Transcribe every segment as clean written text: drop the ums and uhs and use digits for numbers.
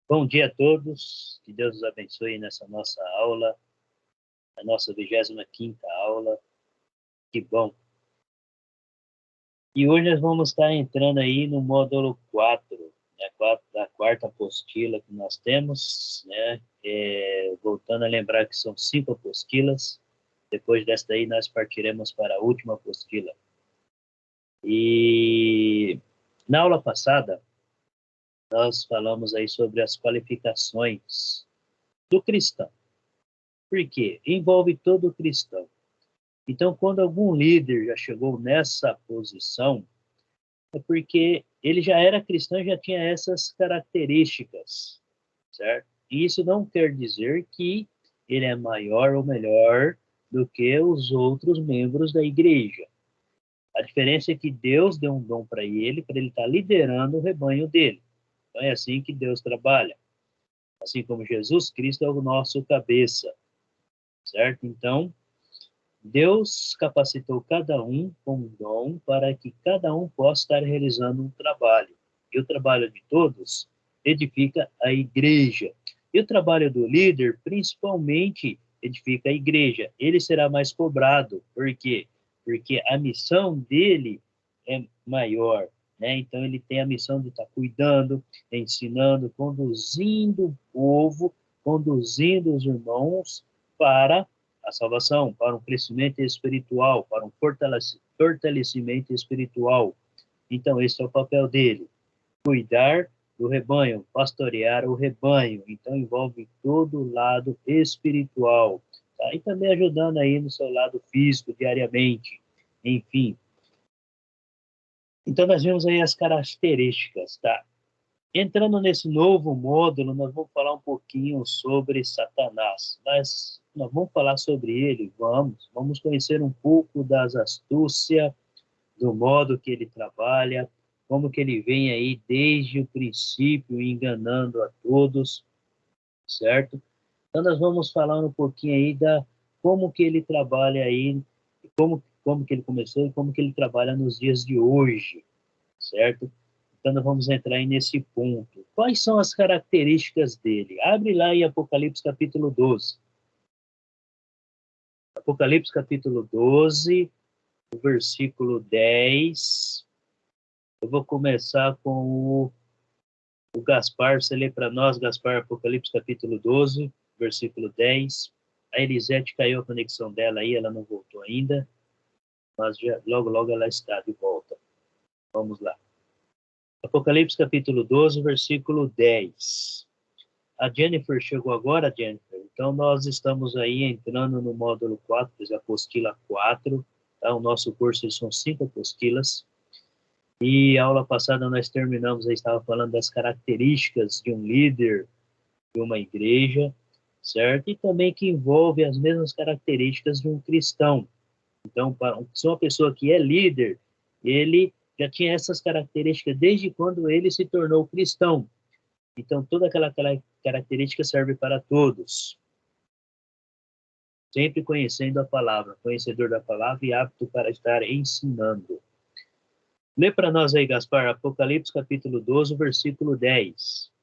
Bom dia a todos, que Deus os abençoe nessa nossa aula, a nossa 25ª aula, que bom. E hoje nós vamos estar entrando aí no módulo 4, né, da quarta apostila que nós temos, né, voltando a lembrar que são 5 apostilas, depois dessa daí nós partiremos para a última apostila. E na aula passada, nós falamos aí sobre as qualificações do cristão. Por quê? Envolve todo cristão. Então, quando algum líder já chegou nessa posição, é porque ele já era cristão e já tinha essas características, certo? E isso não quer dizer que ele é maior ou melhor do que os outros membros da igreja. A diferença é que Deus deu um dom para ele estar liderando o rebanho dele. Então, é assim que Deus trabalha. Assim como Jesus Cristo é o nosso cabeça, certo? Então, Deus capacitou cada um com um dom para que cada um possa estar realizando um trabalho. E o trabalho de todos edifica a igreja. E o trabalho do líder, principalmente, edifica a igreja. Ele será mais cobrado. Por quê? Porque a missão dele é maior, né? Então, ele tem a missão de estar cuidando, ensinando, conduzindo o povo, conduzindo os irmãos para a salvação, para um crescimento espiritual, para um fortalecimento espiritual. Então, esse é o papel dele. Cuidar do rebanho, pastorear o rebanho. Então, envolve todo o lado espiritual. Tá? E também ajudando aí no seu lado físico, diariamente. Enfim. Então, nós vemos aí as características, tá? Entrando nesse novo módulo, nós vamos falar um pouquinho sobre Satanás. Nós vamos falar sobre ele, vamos conhecer um pouco das astúcias, do modo que ele trabalha, como que ele vem aí desde o princípio enganando a todos, certo? Então nós vamos falar um pouquinho aí como que ele trabalha aí, como que ele começou e como que ele trabalha nos dias de hoje, certo? Então, nós vamos entrar aí nesse ponto. Quais são as características dele? Abre lá em Apocalipse capítulo 12. Apocalipse capítulo 12, o versículo 10. Eu vou começar com o Gaspar. Você lê para nós, Gaspar, Apocalipse capítulo 12, versículo 10. A Elisete caiu a conexão dela aí, ela não voltou ainda, mas logo, logo ela está de volta. Vamos lá. Apocalipse capítulo 12, versículo 10. A Jennifer chegou agora, Jennifer. Então, nós estamos aí entrando no módulo 4, apostila 4. Tá? O nosso curso são 5 apostilas. E a aula passada nós terminamos, aí estava falando das características de um líder de uma igreja, certo? E também que envolve as mesmas características de um cristão. Então, se uma pessoa que é líder, ele já tinha essas características desde quando ele se tornou cristão. Então, toda aquela característica serve para todos. Sempre conhecendo a palavra, conhecedor da palavra e apto para estar ensinando. Lê para nós aí, Gaspar, Apocalipse capítulo 12, versículo 10.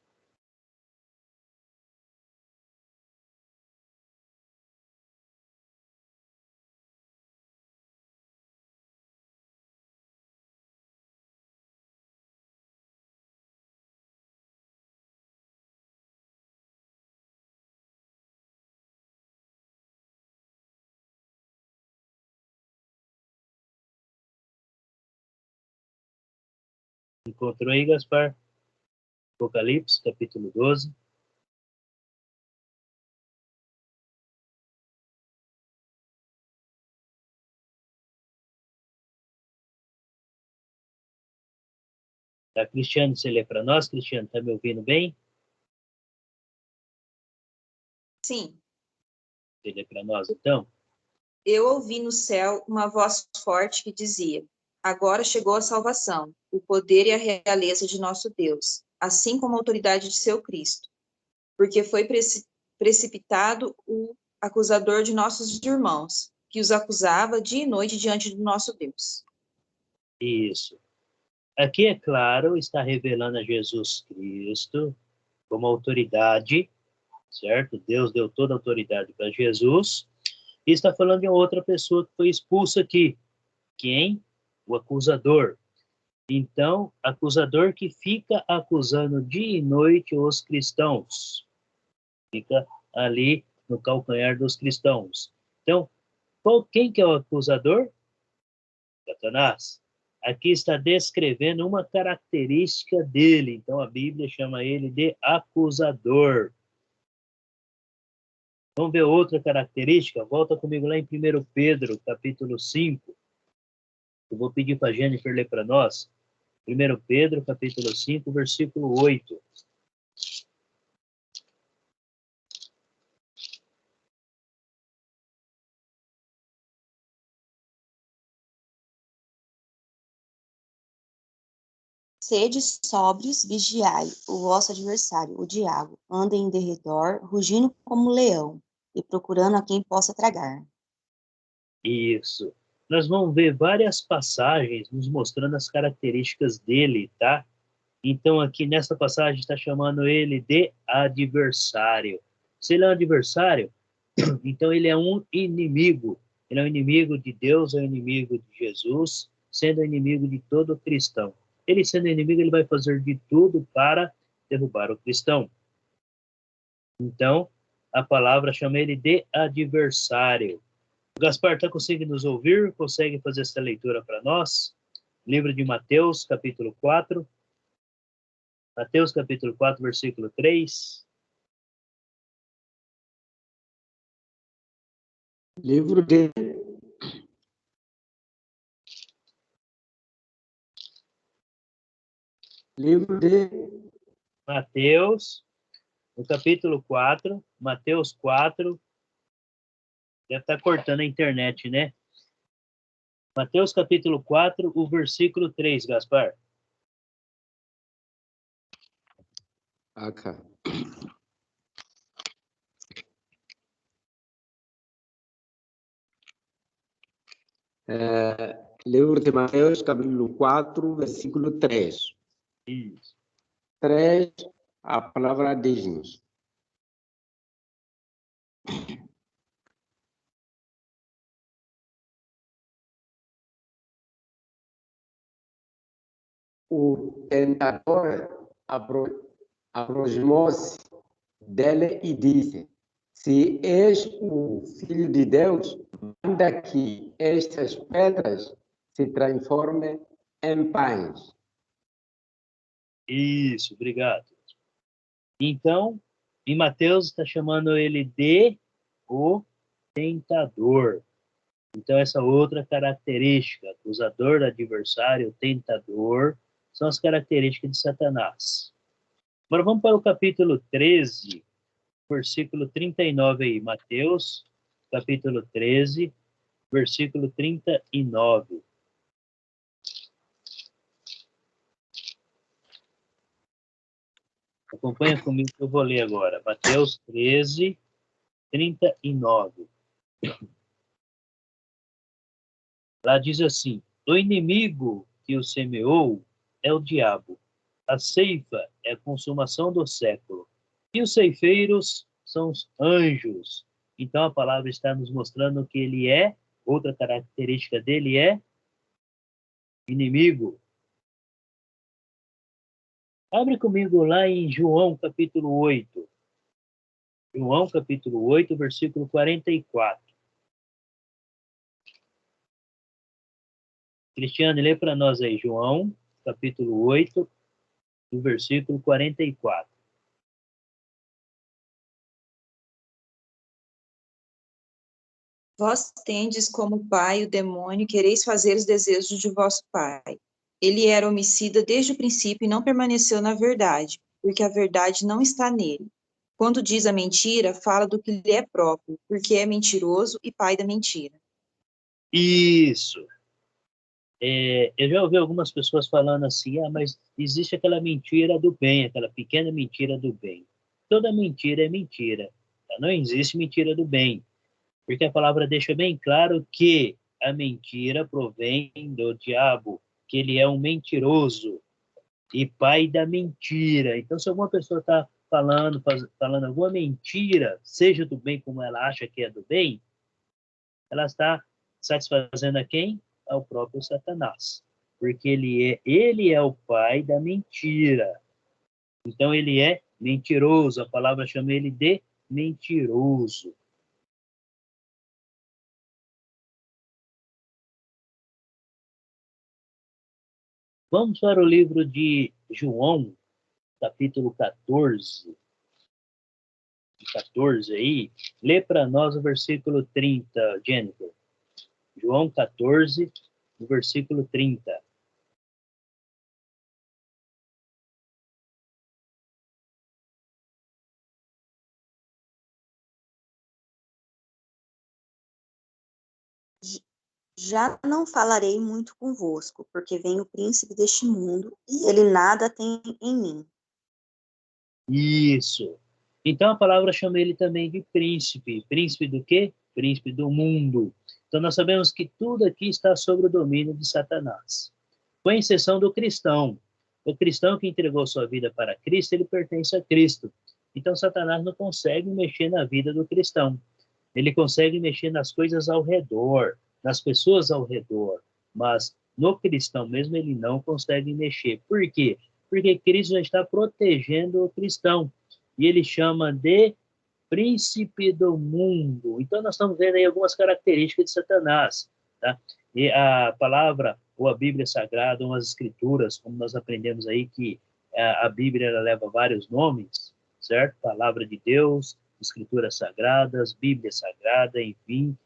Encontrou aí, Gaspar? Apocalipse capítulo 12. Tá, Cristiano, você lê para nós? Cristiano, tá me ouvindo bem? Sim. Você lê para nós, então? Eu ouvi no céu uma voz forte que dizia: agora chegou a salvação, o poder e a realeza de nosso Deus, assim como a autoridade de seu Cristo, porque foi precipitado o acusador de nossos irmãos, que os acusava dia e noite diante do nosso Deus. Isso. Aqui, é claro, está revelando a Jesus Cristo, como autoridade, certo? Deus deu toda a autoridade para Jesus. E está falando de outra pessoa que foi expulsa aqui. Quem? O acusador. Então, acusador que fica acusando dia e noite os cristãos. Fica ali no calcanhar dos cristãos. Então, quem que é o acusador? Satanás. Aqui está descrevendo uma característica dele. Então, a Bíblia chama ele de acusador. Vamos ver outra característica? Volta comigo lá em 1 Pedro, capítulo 5. Eu vou pedir para a Jennifer ler para nós. 1 Pedro, capítulo 5, versículo 8. Sede sóbrios, vigiai, o vosso adversário, o diabo, anda em derredor, rugindo como leão, e procurando a quem possa tragar. Isso. Nós vamos ver várias passagens nos mostrando as características dele, tá? Então, aqui nessa passagem está chamando ele de adversário. Se ele é um adversário, então ele é um inimigo. Ele é um inimigo de Deus, é um inimigo de Jesus, sendo inimigo de todo cristão. Ele sendo inimigo, ele vai fazer de tudo para derrubar o cristão. Então, a palavra chama ele de adversário. O Gaspar, está conseguindo nos ouvir? Consegue fazer essa leitura para nós? Livro de Mateus, capítulo 4. Mateus, capítulo 4, versículo 3. Livro de Mateus, no capítulo 4, Mateus 4. Deve estar cortando a internet, né? Mateus, capítulo 4, o versículo 3, Gaspar. Ok. Livro de Mateus, capítulo 4, versículo 3. Isso. 3, a palavra diz-nos: o tentador aproximou-se dele e disse: Se és o Filho de Deus, manda que estas pedras se transformem em pães. Isso, obrigado. Então, em Mateus está chamando ele de o tentador. Então, essa outra característica, acusador, adversário, tentador, são as características de Satanás. Agora vamos para o capítulo 13, versículo 39 aí. Mateus, capítulo 13, versículo 39. Acompanha comigo que eu vou ler agora. Mateus 13, 39. Lá diz assim: o inimigo que o semeou é o diabo. A ceifa é a consumação do século. E os ceifeiros são os anjos. Então a palavra está nos mostrando que ele é, outra característica dele é inimigo. Abre comigo lá em João capítulo 8. João capítulo 8, versículo 44. Cristiane, lê para nós aí, João capítulo 8, do versículo 44. Vós tendes como pai o demônio, quereis fazer os desejos de vosso pai. Ele era homicida desde o princípio e não permaneceu na verdade, porque a verdade não está nele. Quando diz a mentira, fala do que lhe é próprio, porque é mentiroso e pai da mentira. Isso. Eu já ouvi algumas pessoas falando assim, mas existe aquela mentira do bem, aquela pequena mentira do bem. Toda mentira é mentira. Tá? Não existe mentira do bem. Porque a palavra deixa bem claro que a mentira provém do diabo, que ele é um mentiroso e pai da mentira. Então, se alguma pessoa está falando alguma mentira, seja do bem como ela acha que é do bem, ela está satisfazendo a quem? Ao próprio Satanás. Porque ele é o pai da mentira. Então, ele é mentiroso. A palavra chama ele de mentiroso. Vamos para o livro de João, capítulo 14. 14 aí. Lê para nós o versículo 30, Jennifer. João 14, no versículo 30. Já não falarei muito convosco, porque vem o príncipe deste mundo, e ele nada tem em mim. Isso. Então a palavra chama ele também de príncipe. Príncipe do quê? Príncipe do mundo. Então nós sabemos que tudo aqui está sob o domínio de Satanás. Com exceção do cristão. O cristão que entregou sua vida para Cristo, ele pertence a Cristo. Então Satanás não consegue mexer na vida do cristão. Ele consegue mexer nas coisas ao redor, nas pessoas ao redor, mas no cristão mesmo ele não consegue mexer. Por quê? Porque Cristo já está protegendo o cristão. E ele chama de príncipe do mundo. Então nós estamos vendo aí algumas características de Satanás, tá? E a palavra ou a Bíblia Sagrada, ou as escrituras, como nós aprendemos aí que a Bíblia ela leva vários nomes, certo? Palavra de Deus, escrituras sagradas, Bíblia Sagrada, enfim,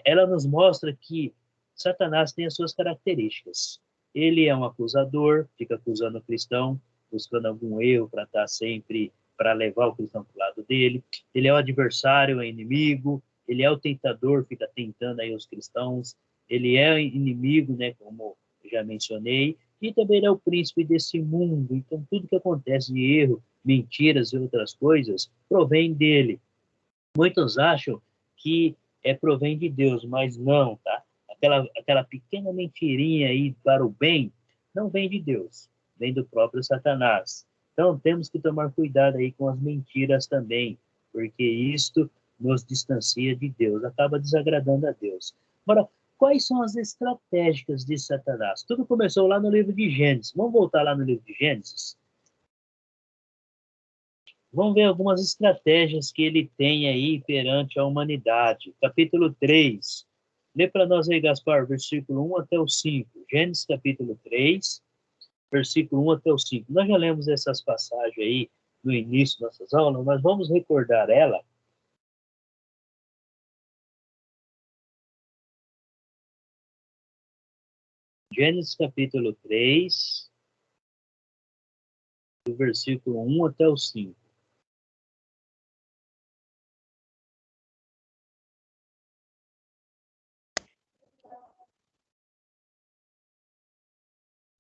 ela nos mostra que Satanás tem as suas características. Ele é um acusador, fica acusando o cristão, buscando algum erro para estar sempre, para levar o cristão para o lado dele. Ele é o adversário, é inimigo, ele é o tentador, fica tentando aí os cristãos. Ele é inimigo, né, como eu já mencionei, e também ele é o príncipe desse mundo. Então, tudo que acontece de erro, mentiras e outras coisas, provém dele. Muitos acham que provém de Deus, mas não, tá? Aquela pequena mentirinha aí para o bem não vem de Deus, vem do próprio Satanás. Então temos que tomar cuidado aí com as mentiras também, porque isto nos distancia de Deus, acaba desagradando a Deus. Agora, quais são as estratégias de Satanás? Tudo começou lá no livro de Gênesis. Vamos voltar lá no livro de Gênesis? Vamos ver algumas estratégias que ele tem aí perante a humanidade. Capítulo 3. Lê para nós aí, Gaspar, versículo 1 até o 5. Gênesis, capítulo 3, versículo 1 até o 5. Nós já lemos essas passagens aí no início das nossas aulas, mas vamos recordar ela. Gênesis, capítulo 3, do versículo 1 até o 5.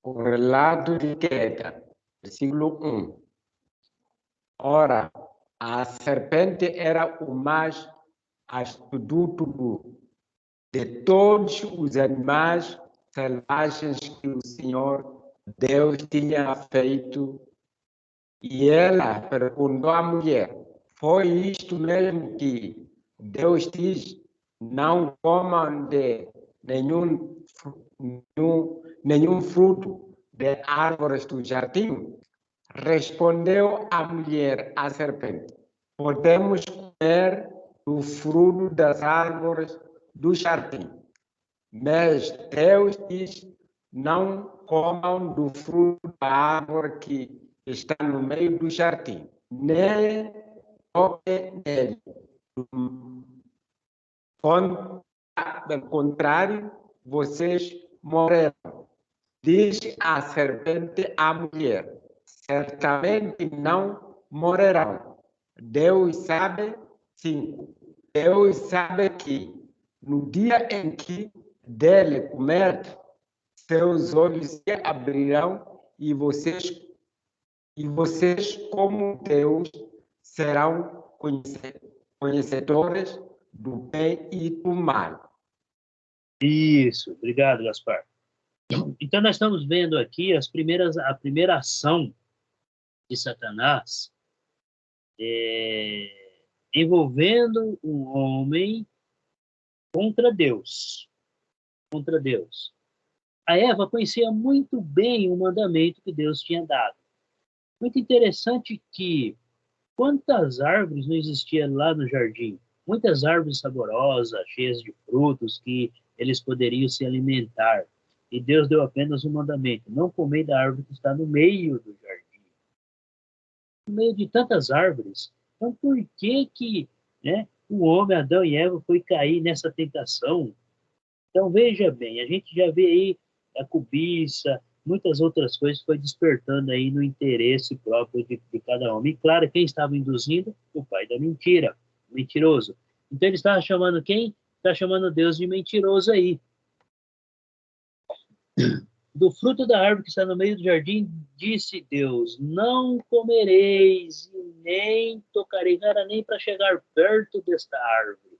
O relato de queda, versículo 1. Ora, a serpente era o mais astuto de todos os animais selvagens que o Senhor Deus tinha feito. E ela perguntou à mulher: foi isto mesmo que Deus diz? Não comam de nenhum fruto de árvores do jardim? Respondeu a mulher à serpente: podemos comer do fruto das árvores do jardim. Mas Deus diz: não comam do fruto da árvore que está no meio do jardim, nem toquem nele. Pelo contrário, vocês morrerão. Diz a serpente à mulher: certamente não morrerão. Deus sabe, sim, Deus sabe que no dia em que dele comer, seus olhos se abrirão e vocês, como Deus, serão conhecedores do bem e do mal. Isso, obrigado, Gaspar. Então, nós estamos vendo aqui a primeira ação de Satanás envolvendo o homem contra Deus. Contra Deus. A Eva conhecia muito bem o mandamento que Deus tinha dado. Muito interessante que quantas árvores não existiam lá no jardim? Muitas árvores saborosas, cheias de frutos que eles poderiam se alimentar. E Deus deu apenas um mandamento: não comer da árvore que está no meio do jardim. No meio de tantas árvores. Então, por que, né, o homem, Adão e Eva, foi cair nessa tentação? Então, veja bem, a gente já vê aí a cobiça, muitas outras coisas foi despertando aí no interesse próprio de cada homem. E claro, quem estava induzindo? O pai da mentira, o mentiroso. Então, ele estava chamando quem? Está chamando Deus de mentiroso aí. Do fruto da árvore que está no meio do jardim, disse Deus: não comereis e nem tocareis, não era nem para chegar perto desta árvore.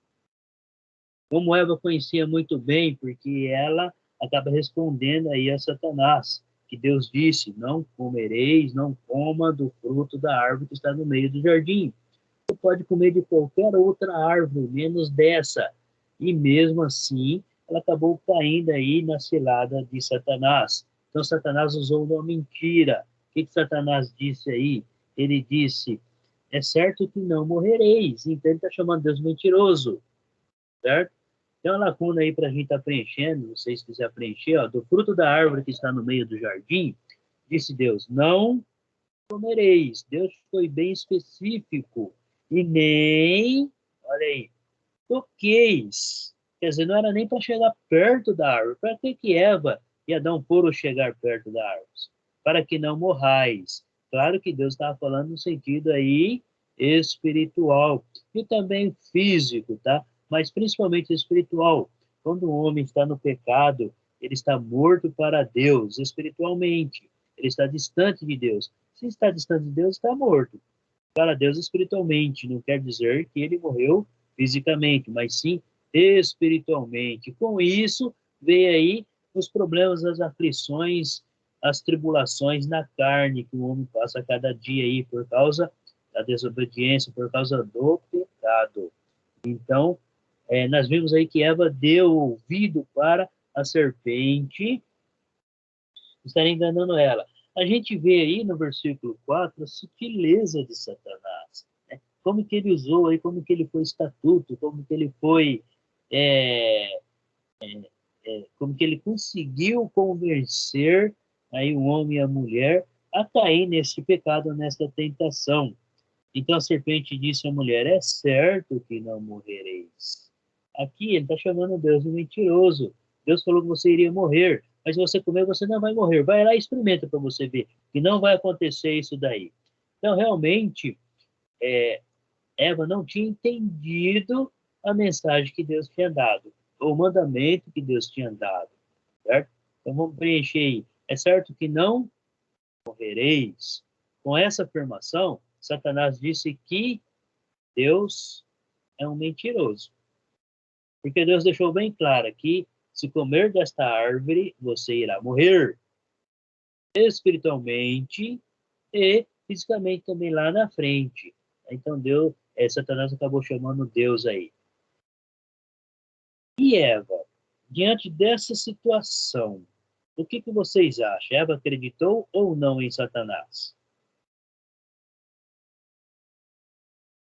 Como Eva conhecia muito bem, porque ela acaba respondendo aí a Satanás, que Deus disse: não comereis, não coma do fruto da árvore que está no meio do jardim. Você pode comer de qualquer outra árvore, menos dessa. E mesmo assim, ela acabou caindo aí na cilada de Satanás. Então, Satanás usou uma mentira. O que Satanás disse aí? Ele disse: é certo que não morrereis. Então, ele está chamando Deus mentiroso, certo? Tem uma lacuna aí para a gente estar preenchendo, não sei se quiser preencher, ó, do fruto da árvore que está no meio do jardim, disse Deus: não comereis. Deus foi bem específico. E nem, olha aí, toqueis. Quer dizer, não era nem para chegar perto da árvore. Para que Eva e Adão foram chegar perto da árvore? Para que não morrais. Claro que Deus estava falando no sentido aí espiritual e também físico, tá? Mas principalmente espiritual. Quando o homem está no pecado, ele está morto para Deus espiritualmente. Ele está distante de Deus. Se está distante de Deus, está morto para Deus espiritualmente. Não quer dizer que ele morreu fisicamente, mas sim espiritualmente. Com isso, vem aí os problemas, as aflições, as tribulações na carne que o homem passa a cada dia aí por causa da desobediência, por causa do pecado. Então, nós vimos aí que Eva deu ouvido para a serpente estar enganando ela. A gente vê aí no versículo 4 a sutileza de Satanás, né? Como que ele usou aí, como que ele foi estatuto, como que ele foi, como que ele conseguiu convencer aí o homem e a mulher a cair nesse pecado, nessa tentação. Então a serpente disse à mulher: é certo que não morrereis. Aqui ele está chamando Deus de mentiroso. Deus falou que você iria morrer, mas se você comer, você não vai morrer. Vai lá e experimenta para você ver que não vai acontecer isso daí. Então, realmente, Eva não tinha entendido a mensagem que Deus tinha dado, ou o mandamento que Deus tinha dado, certo? Então, vamos preencher aí. É certo que não morrereis. Com essa afirmação, Satanás disse que Deus é um mentiroso. Porque Deus deixou bem claro que se comer desta árvore, você irá morrer espiritualmente e fisicamente também lá na frente. Então Deus, Satanás acabou chamando Deus aí. E Eva, diante dessa situação, o que vocês acham? Eva acreditou ou não em Satanás?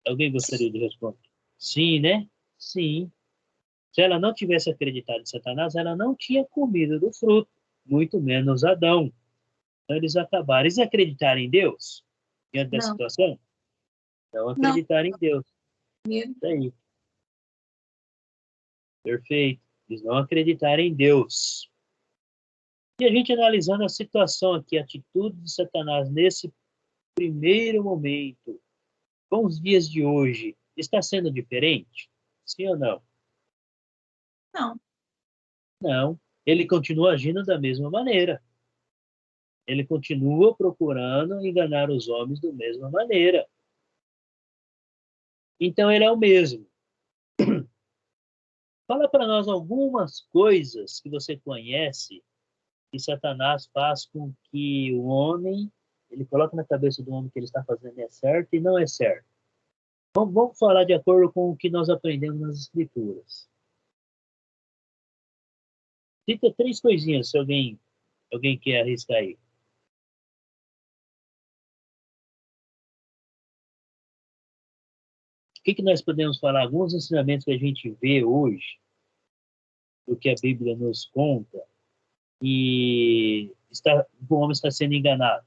Alguém gostaria de responder? Sim, né? Sim. Se ela não tivesse acreditado em Satanás, ela não tinha comido do fruto, muito menos Adão. Então eles acabaram. Eles acreditaram em Deus diante da Não. situação? Não acreditaram em Deus. Meu. Isso aí. Perfeito. Eles não acreditaram em Deus. E a gente analisando a situação aqui, a atitude de Satanás nesse primeiro momento, com os dias de hoje, está sendo diferente? Sim ou não? Não. Não. Ele continua agindo da mesma maneira. Ele continua procurando enganar os homens da mesma maneira. Então ele é o mesmo. Fala para nós algumas coisas que você conhece que Satanás faz com que o homem, ele coloca na cabeça do homem que ele está fazendo é certo e não é certo. Vamos falar de acordo com o que nós aprendemos nas Escrituras. Cita 3 coisinhas, se alguém quer arriscar aí. O que nós podemos falar? Alguns ensinamentos que a gente vê hoje, do que a Bíblia nos conta, e o homem está sendo enganado.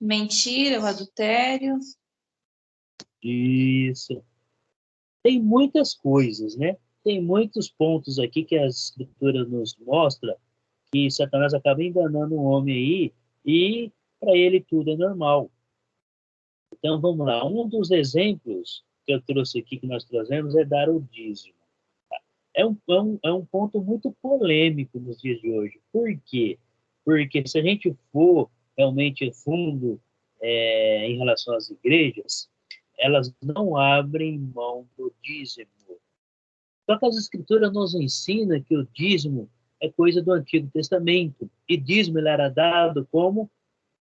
Mentira, o adultério. Isso. Tem muitas coisas, né? Tem muitos pontos aqui que a Escritura nos mostra que Satanás acaba enganando um homem aí e para ele tudo é normal. Então vamos lá. Um dos exemplos que eu trouxe aqui, que nós trazemos, é dar o dízimo. É um ponto muito polêmico nos dias de hoje. Por quê? Porque se a gente for realmente fundo em relação às igrejas, elas não abrem mão do dízimo. Só que as Escrituras nos ensinam que o dízimo é coisa do Antigo Testamento. E dízimo ele era dado como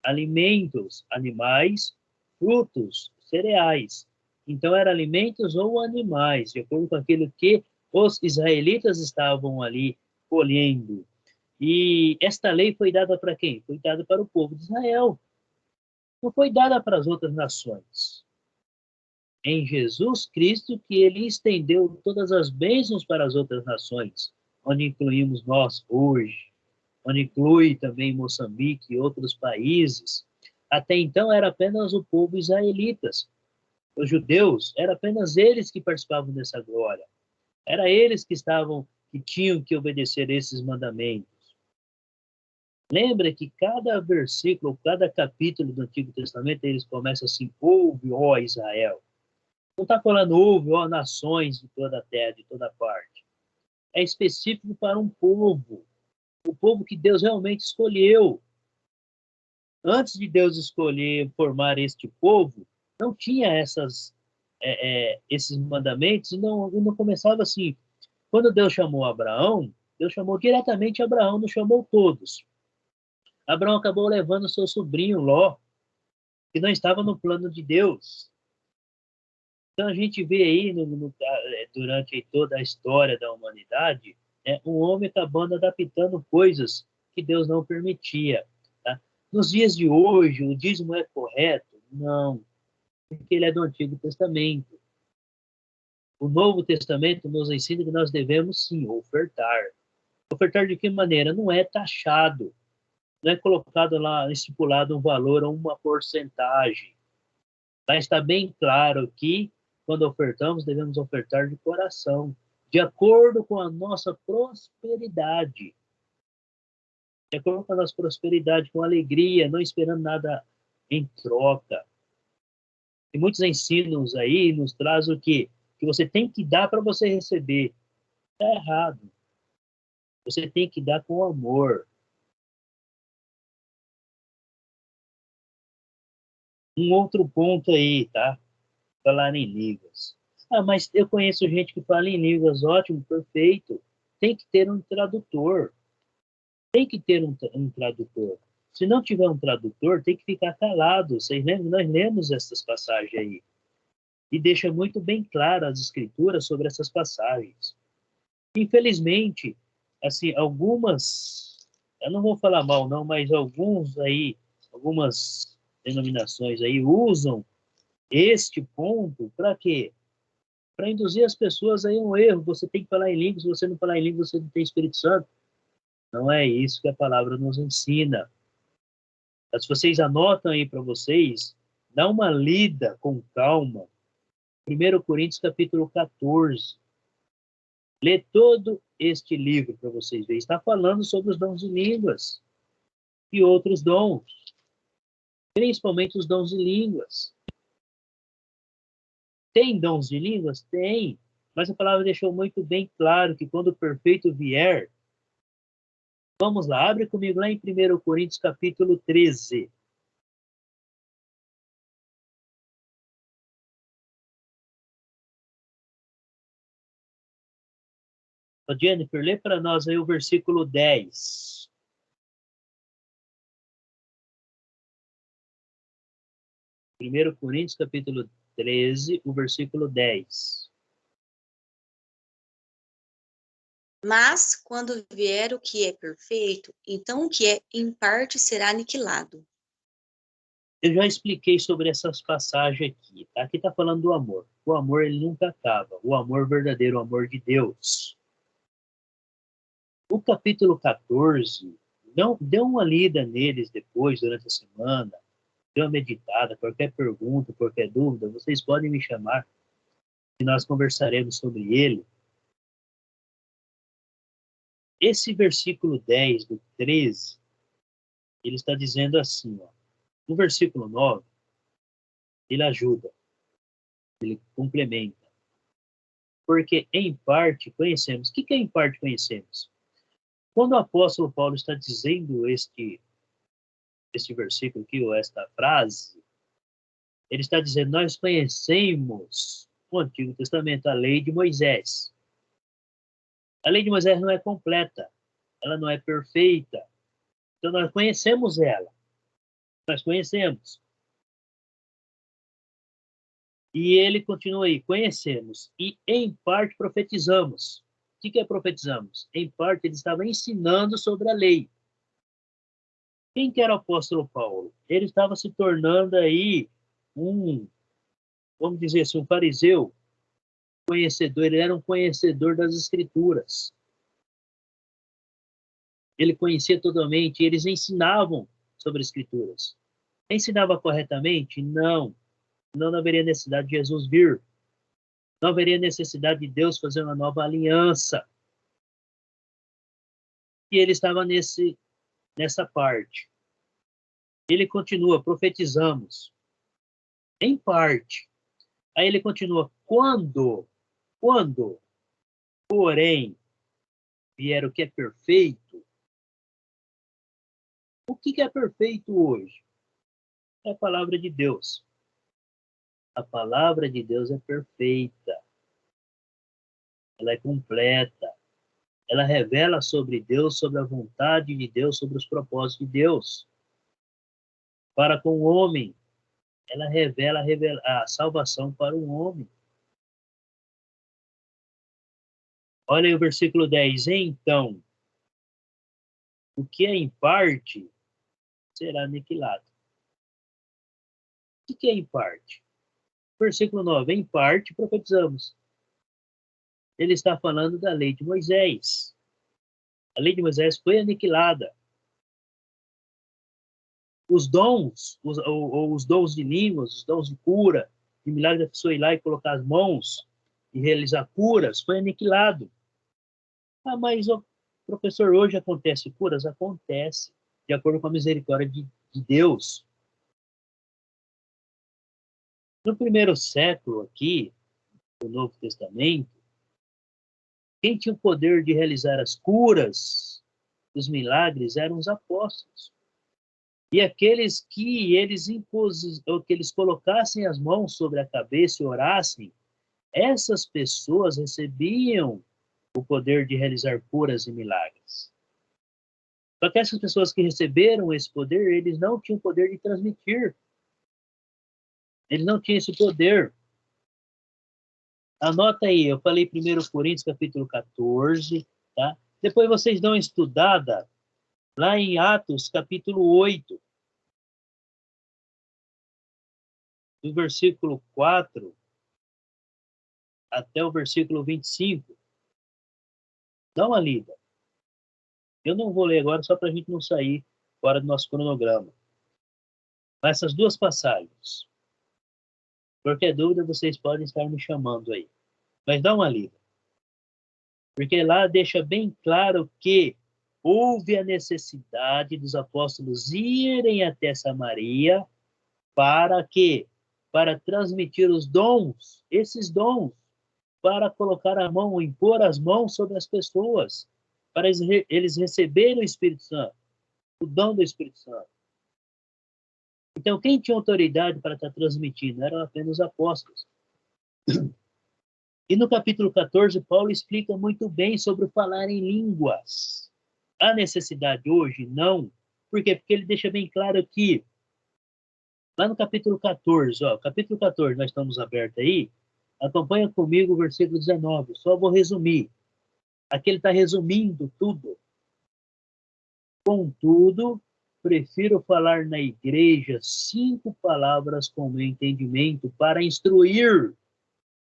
alimentos, animais, frutos, cereais. Então, eram alimentos ou animais, de acordo com aquilo que os israelitas estavam ali colhendo. E esta lei foi dada para quem? Foi dada para o povo de Israel. Não foi dada para as outras nações. Em Jesus Cristo que ele estendeu todas as bênçãos para as outras nações, onde incluímos nós hoje, onde inclui também Moçambique e outros países. Até então era apenas o povo israelitas. Os judeus, era apenas eles que participavam dessa glória. Era eles que tinham que obedecer esses mandamentos. Lembra que cada versículo, cada capítulo do Antigo Testamento, eles começam assim: ouve, ó Israel. Não está falando ouve, ó nações de toda a terra, de toda parte. É específico para um povo. O povo que Deus realmente escolheu. Antes de Deus escolher formar este povo, não tinha esses mandamentos e não começava assim. Quando Deus chamou Abraão, Deus chamou diretamente Abraão, não chamou todos. Abraão acabou levando seu sobrinho Ló, que não estava no plano de Deus. Então a gente vê aí, durante toda a história da humanidade, um homem acabando adaptando coisas que Deus não permitia. Tá? Nos dias de hoje, o dízimo é correto? Não, porque ele é do Antigo Testamento. O Novo Testamento nos ensina que nós devemos, sim, ofertar. Ofertar de que maneira? Não é taxado. Não é colocado lá, estipulado um valor ou uma porcentagem. Mas está bem claro que, quando ofertamos, devemos ofertar de coração, de acordo com a nossa prosperidade. De acordo com a nossa prosperidade, com alegria, não esperando nada em troca. E muitos ensinos aí nos trazem o quê? Que você tem que dar para você receber. Está errado. Você tem que dar com amor. Um outro ponto aí, tá? Falar em línguas. Ah, mas eu conheço gente que fala em línguas, ótimo, perfeito. Tem que ter um tradutor. Tem que ter um tradutor. Se não tiver um tradutor, tem que ficar calado. Vocês lembram? Nós lemos essas passagens aí. E deixa muito bem claro as escrituras sobre essas passagens. Infelizmente, assim, algumas, eu não vou falar mal não, mas algumas denominações aí usam este ponto para quê? Para induzir as pessoas aí a um erro. Você tem que falar em línguas, se você não falar em línguas, você não tem Espírito Santo. Não é isso que a palavra nos ensina. Mas se vocês anotam aí para vocês, dá uma lida com calma. 1 Coríntios capítulo 14. Lê todo este livro para vocês verem. Está falando sobre os dons de línguas e outros dons. Principalmente os dons de línguas. Tem dons de línguas? Tem. Mas a palavra deixou muito bem claro que quando o perfeito vier, vamos lá, abre comigo lá em 1 Coríntios capítulo 13. Ô, Jennifer, lê para nós aí o versículo 10. Primeiro Coríntios capítulo 13, o versículo 10. Mas, quando vier o que é perfeito, então o que é em parte será aniquilado. Eu já expliquei sobre essas passagens aqui, tá? Aqui está falando do amor. O amor, ele nunca acaba. O amor verdadeiro, o amor de Deus. O capítulo 14, não, dê uma lida neles depois, durante a semana, dê uma meditada, qualquer pergunta, qualquer dúvida, vocês podem me chamar e nós conversaremos sobre ele. Esse versículo 10 do 13, ele está dizendo assim, ó, no versículo 9, ele ajuda, ele complementa. Porque em parte conhecemos. O que é em parte conhecemos? Quando o apóstolo Paulo está dizendo este versículo aqui, ou esta frase, ele está dizendo, nós conhecemos o Antigo Testamento, a lei de Moisés. A lei de Moisés não é completa, ela não é perfeita. Então nós conhecemos ela. Nós conhecemos. E ele continua aí, conhecemos. E em parte profetizamos. O que é profetizamos? Em parte ele estava ensinando sobre a lei. Quem que era o apóstolo Paulo? Ele estava se tornando aí vamos dizer assim, um fariseu conhecedor, ele era um conhecedor das escrituras. Ele conhecia totalmente, eles ensinavam sobre as escrituras. Ensinava corretamente? Não. Não haveria necessidade de Jesus vir. Não haveria necessidade de Deus fazer uma nova aliança. E ele estava nessa parte. Ele continua, profetizamos. Em parte. Aí ele continua, quando, porém, vier o que é perfeito, o que é perfeito hoje? É a palavra de Deus. A palavra de Deus é perfeita. Ela é completa. Ela revela sobre Deus, sobre a vontade de Deus, sobre os propósitos de Deus. Para com o homem, ela revela a salvação para o homem. Olha aí o versículo 10. Então, o que é em parte será aniquilado. O que é em parte? Versículo 9. Em parte profetizamos. Ele está falando da lei de Moisés. A lei de Moisés foi aniquilada. Os dons, os dons de línguas, os dons de cura, de milagre da pessoa ir lá e colocar as mãos e realizar curas, foi aniquilado. Ah, mas, professor, hoje acontece curas? Acontece, de acordo com a misericórdia de Deus. No primeiro século aqui, do Novo Testamento, quem tinha o poder de realizar as curas, os milagres, eram os apóstolos. E aqueles que eles colocassem as mãos sobre a cabeça e orassem, essas pessoas recebiam o poder de realizar curas e milagres. Só que essas pessoas que receberam esse poder, eles não tinham o poder de transmitir. Eles não tinham esse poder. Anota aí, eu falei 1 Coríntios capítulo 14, tá? Depois vocês dão uma estudada lá em Atos capítulo 8, do versículo 4 até o versículo 25. Dá uma lida. Eu não vou ler agora só para a gente não sair fora do nosso cronograma. Mas essas duas passagens. Qualquer dúvida, vocês podem estar me chamando aí. Mas dá uma lida. Porque lá deixa bem claro que houve a necessidade dos apóstolos irem até Samaria para quê? Para transmitir os dons, esses dons, para colocar a mão, impor as mãos sobre as pessoas, para eles receberem o Espírito Santo, o dom do Espírito Santo. Então, quem tinha autoridade para estar transmitindo eram apenas os apóstolos. E no capítulo 14, Paulo explica muito bem sobre o falar em línguas. Há necessidade hoje? Não. Por quê? Porque ele deixa bem claro que Lá no capítulo 14, ó, capítulo 14, nós estamos abertos aí, acompanha comigo o versículo 19, só vou resumir. Aqui ele está resumindo tudo. Contudo, prefiro falar na igreja 5 palavras com meu entendimento para instruir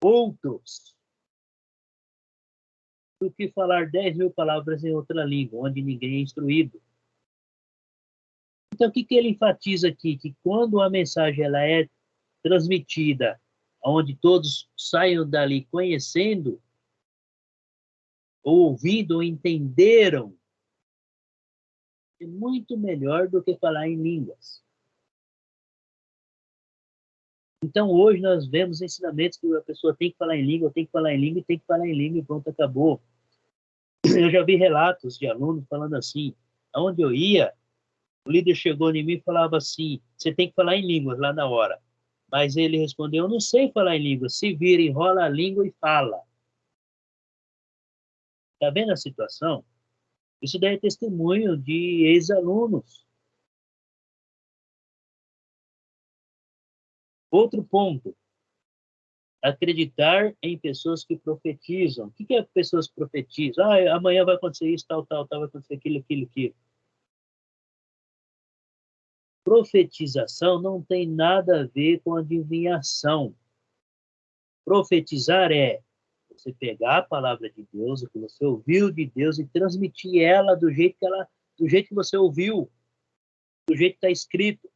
outros, do que falar 10.000 palavras em outra língua, onde ninguém é instruído. Então, o que ele enfatiza aqui? Que quando a mensagem ela é transmitida, onde todos saiam dali conhecendo, ou ouvindo, ou entenderam, é muito melhor do que falar em línguas. Então, hoje nós vemos ensinamentos que a pessoa tem que falar em língua, tem que falar em língua, e tem que falar em língua, e pronto, acabou. Eu já vi relatos de alunos falando assim, aonde eu ia, o líder chegou em mim e falava assim, você tem que falar em línguas lá na hora. Mas ele respondeu, eu não sei falar em línguas, se vira, enrola a língua e fala. Está vendo a situação? Isso daí é testemunho de ex-alunos. Outro ponto, acreditar em pessoas que profetizam. O que é pessoas que profetizam? Ah, amanhã vai acontecer isso, tal, tal, tal, vai acontecer aquilo, aquilo, aquilo. Profetização não tem nada a ver com adivinhação. Profetizar é você pegar a palavra de Deus, o que você ouviu de Deus, e transmitir ela do jeito que você ouviu, do jeito que está escrito.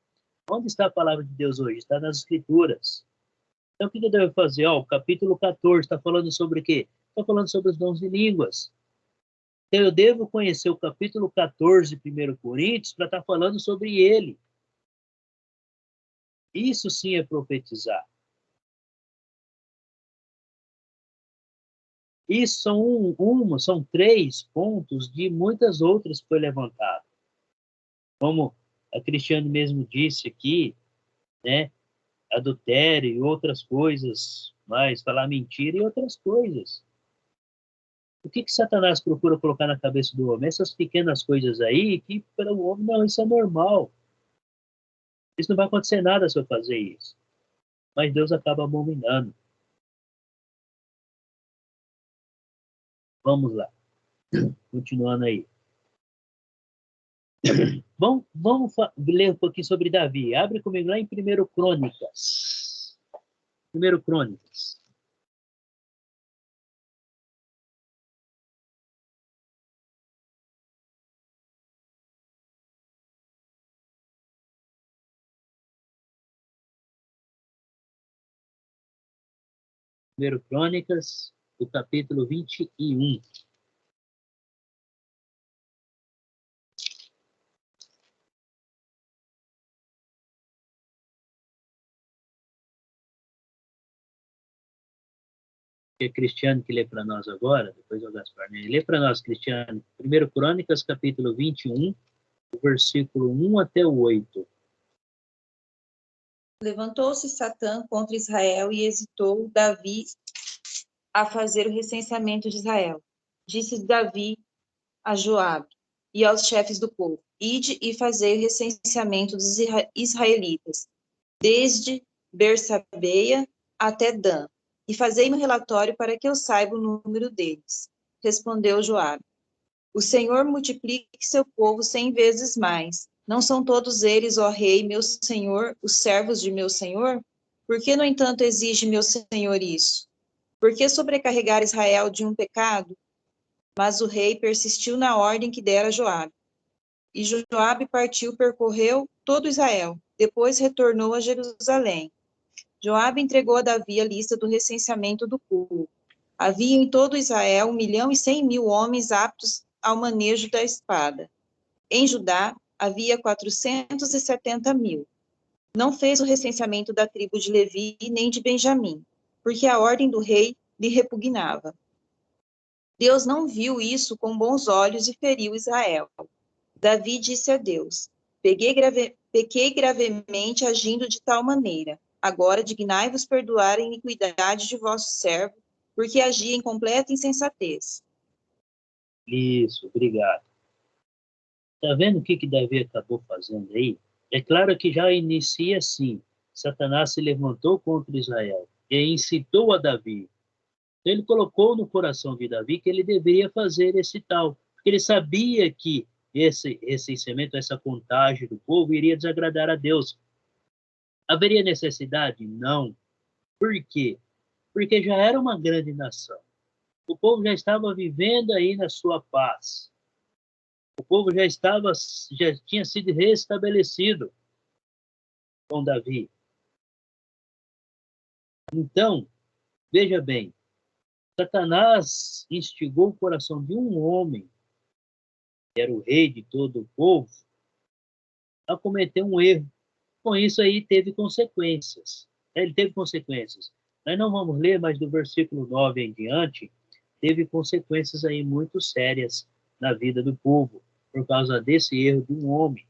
Onde está a palavra de Deus hoje? Está nas Escrituras. Então, o que eu devo fazer? Ó, o capítulo 14 está falando sobre o quê? Está falando sobre os dons de línguas. Então, eu devo conhecer o capítulo 14 de 1 Coríntios para estar falando sobre ele. Isso sim é profetizar. Isso são 3 pontos de muitas outras que foi levantado. Como a Cristiane mesmo disse aqui, né? Adultério e outras coisas, mais falar mentira e outras coisas. O que Satanás procura colocar na cabeça do homem? Essas pequenas coisas aí, que para o homem, não, isso é normal. Isso não vai acontecer nada se eu fazer isso. Mas Deus acaba abominando. Vamos lá. Continuando aí. Vamos ler um pouquinho sobre Davi. Abre comigo lá em 1 Crônicas. 1 Crônicas. Primeiro Crônicas, o capítulo 21. É Cristiane que lê para nós agora, depois o Gaspar, né? Lê para nós, Cristiane. 1 Crônicas, capítulo 21, versículo 1 até o 8. Levantou-se Satã contra Israel e hesitou Davi a fazer o recenseamento de Israel. Disse Davi a Joabe e aos chefes do povo: Ide e fazei o recenseamento dos israelitas, desde Bersabeia até Dan, e fazei-me um relatório para que eu saiba o número deles. Respondeu Joabe: O Senhor multiplique seu povo 100 vezes mais. Não são todos eles, ó rei, meu senhor, os servos de meu senhor? Por que, no entanto, exige meu senhor isso? Por que sobrecarregar Israel de um pecado? Mas o rei persistiu na ordem que dera Joabe. E Joabe partiu, percorreu todo Israel. Depois retornou a Jerusalém. Joabe entregou a Davi a lista do recenseamento do povo. Havia em todo Israel 1.100.000 homens aptos ao manejo da espada. Em Judá havia 470.000. Não fez o recenseamento da tribo de Levi nem de Benjamim, porque a ordem do rei lhe repugnava. Deus não viu isso com bons olhos e feriu Israel. Davi disse a Deus: pequei gravemente agindo de tal maneira. Agora dignai-vos perdoar a iniquidade de vosso servo, porque agi em completa insensatez. Isso, obrigado. Tá vendo o que Davi acabou fazendo aí? É claro que já inicia assim. Satanás se levantou contra Israel e incitou a Davi. Então, ele colocou no coração de Davi que ele deveria fazer esse tal, porque ele sabia que esse recenseamento, essa contagem do povo iria desagradar a Deus. Haveria necessidade? Não. Por quê? Porque já era uma grande nação. O povo já estava vivendo aí na sua paz. O povo já tinha sido restabelecido com Davi. Então, veja bem, Satanás instigou o coração de um homem, que era o rei de todo o povo, a cometer um erro. Com isso aí teve consequências. Ele teve consequências. Nós não vamos ler, mas do versículo 9 em diante, teve consequências aí muito sérias na vida do povo, por causa desse erro de um homem.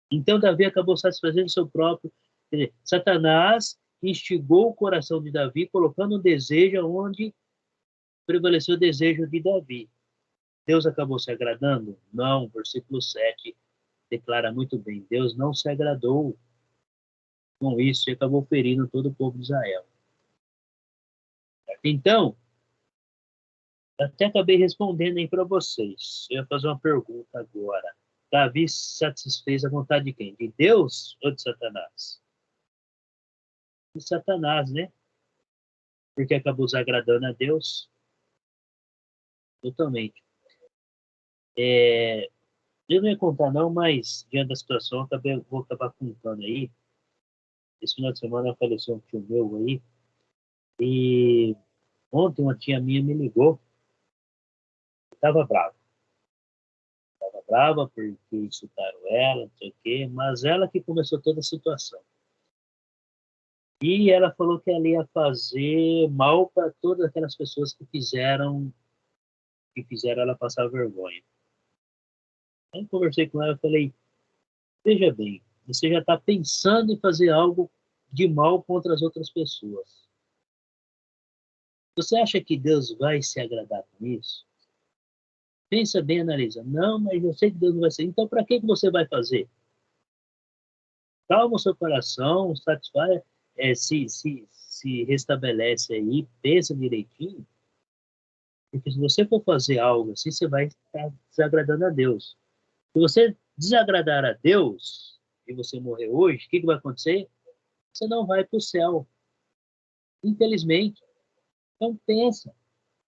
Então, Davi acabou satisfazendo seu próprio... Quer dizer, Satanás instigou o coração de Davi, colocando um desejo onde prevaleceu o desejo de Davi. Deus acabou se agradando? Não. Versículo 7 declara muito bem. Deus não se agradou com isso e acabou ferindo todo o povo de Israel. Então, até acabei respondendo aí para vocês. Eu ia fazer uma pergunta agora. Davi satisfez a vontade de quem? De Deus ou de Satanás? De Satanás, né? Porque acabou desagradando a Deus. Totalmente. Eu não ia contar não, mas diante da situação, vou acabar contando aí. Esse final de semana faleceu um tio meu aí. E ontem uma tia minha me ligou. Estava brava. Estava brava porque insultaram ela, não sei o quê, mas ela que começou toda a situação. E ela falou que ela ia fazer mal para todas aquelas pessoas que fizeram ela passar vergonha. Aí conversei com ela e falei, veja bem, você já está pensando em fazer algo de mal contra as outras pessoas. Você acha que Deus vai se agradar com isso? Pensa bem, analisa. Não, mas eu sei que Deus não vai ser. Então, para que você vai fazer? Calma o seu coração, satisfaz, se restabelece aí, pensa direitinho. Porque se você for fazer algo assim, você vai estar desagradando a Deus. Se você desagradar a Deus e você morrer hoje, o que vai acontecer? Você não vai para o céu. Infelizmente. Então pensa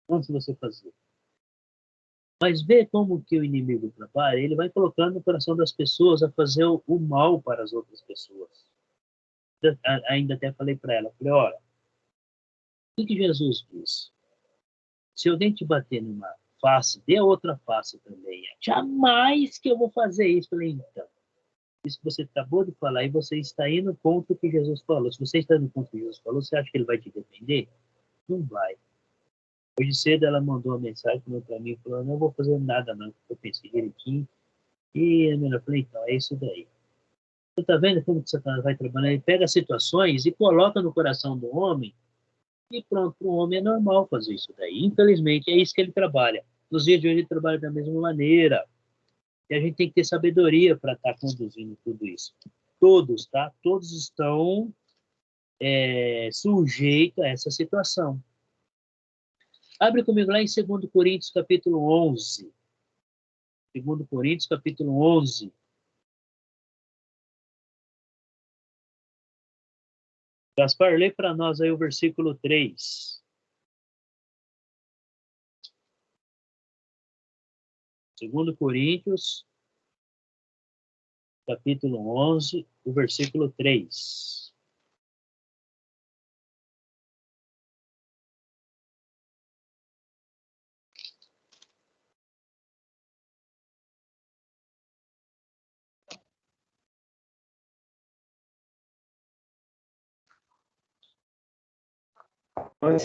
antes de você fazer. Mas vê como que o inimigo trabalha. Ele vai colocando no coração das pessoas a fazer o mal para as outras pessoas. Ainda até falei para ela, falei, olha, o que Jesus disse? Se alguém te bater numa face, dê a outra face também. Jamais que eu vou fazer isso. Falei, então, isso que você acabou de falar, e você está indo contra o que Jesus falou. Se você está indo contra o que Jesus falou, você acha que ele vai te defender? Não vai. Hoje cedo ela mandou uma mensagem para mim, falando, não vou fazer nada não, porque eu pensei direitinho. E eu falei, então, é isso daí. Você está vendo como que Satanás vai trabalhando? Ele pega situações e coloca no coração do homem, e pronto, para o homem é normal fazer isso daí. Infelizmente, é isso que ele trabalha. Nos dias de hoje, ele trabalha da mesma maneira. E a gente tem que ter sabedoria para estar conduzindo tudo isso. Todos, tá? Todos estão sujeitos a essa situação. Abre comigo lá em 2 Coríntios, capítulo 11. 2 Coríntios, capítulo 11. Gaspar, lê para nós aí o versículo 3. 2 Coríntios, capítulo 11, o versículo 3.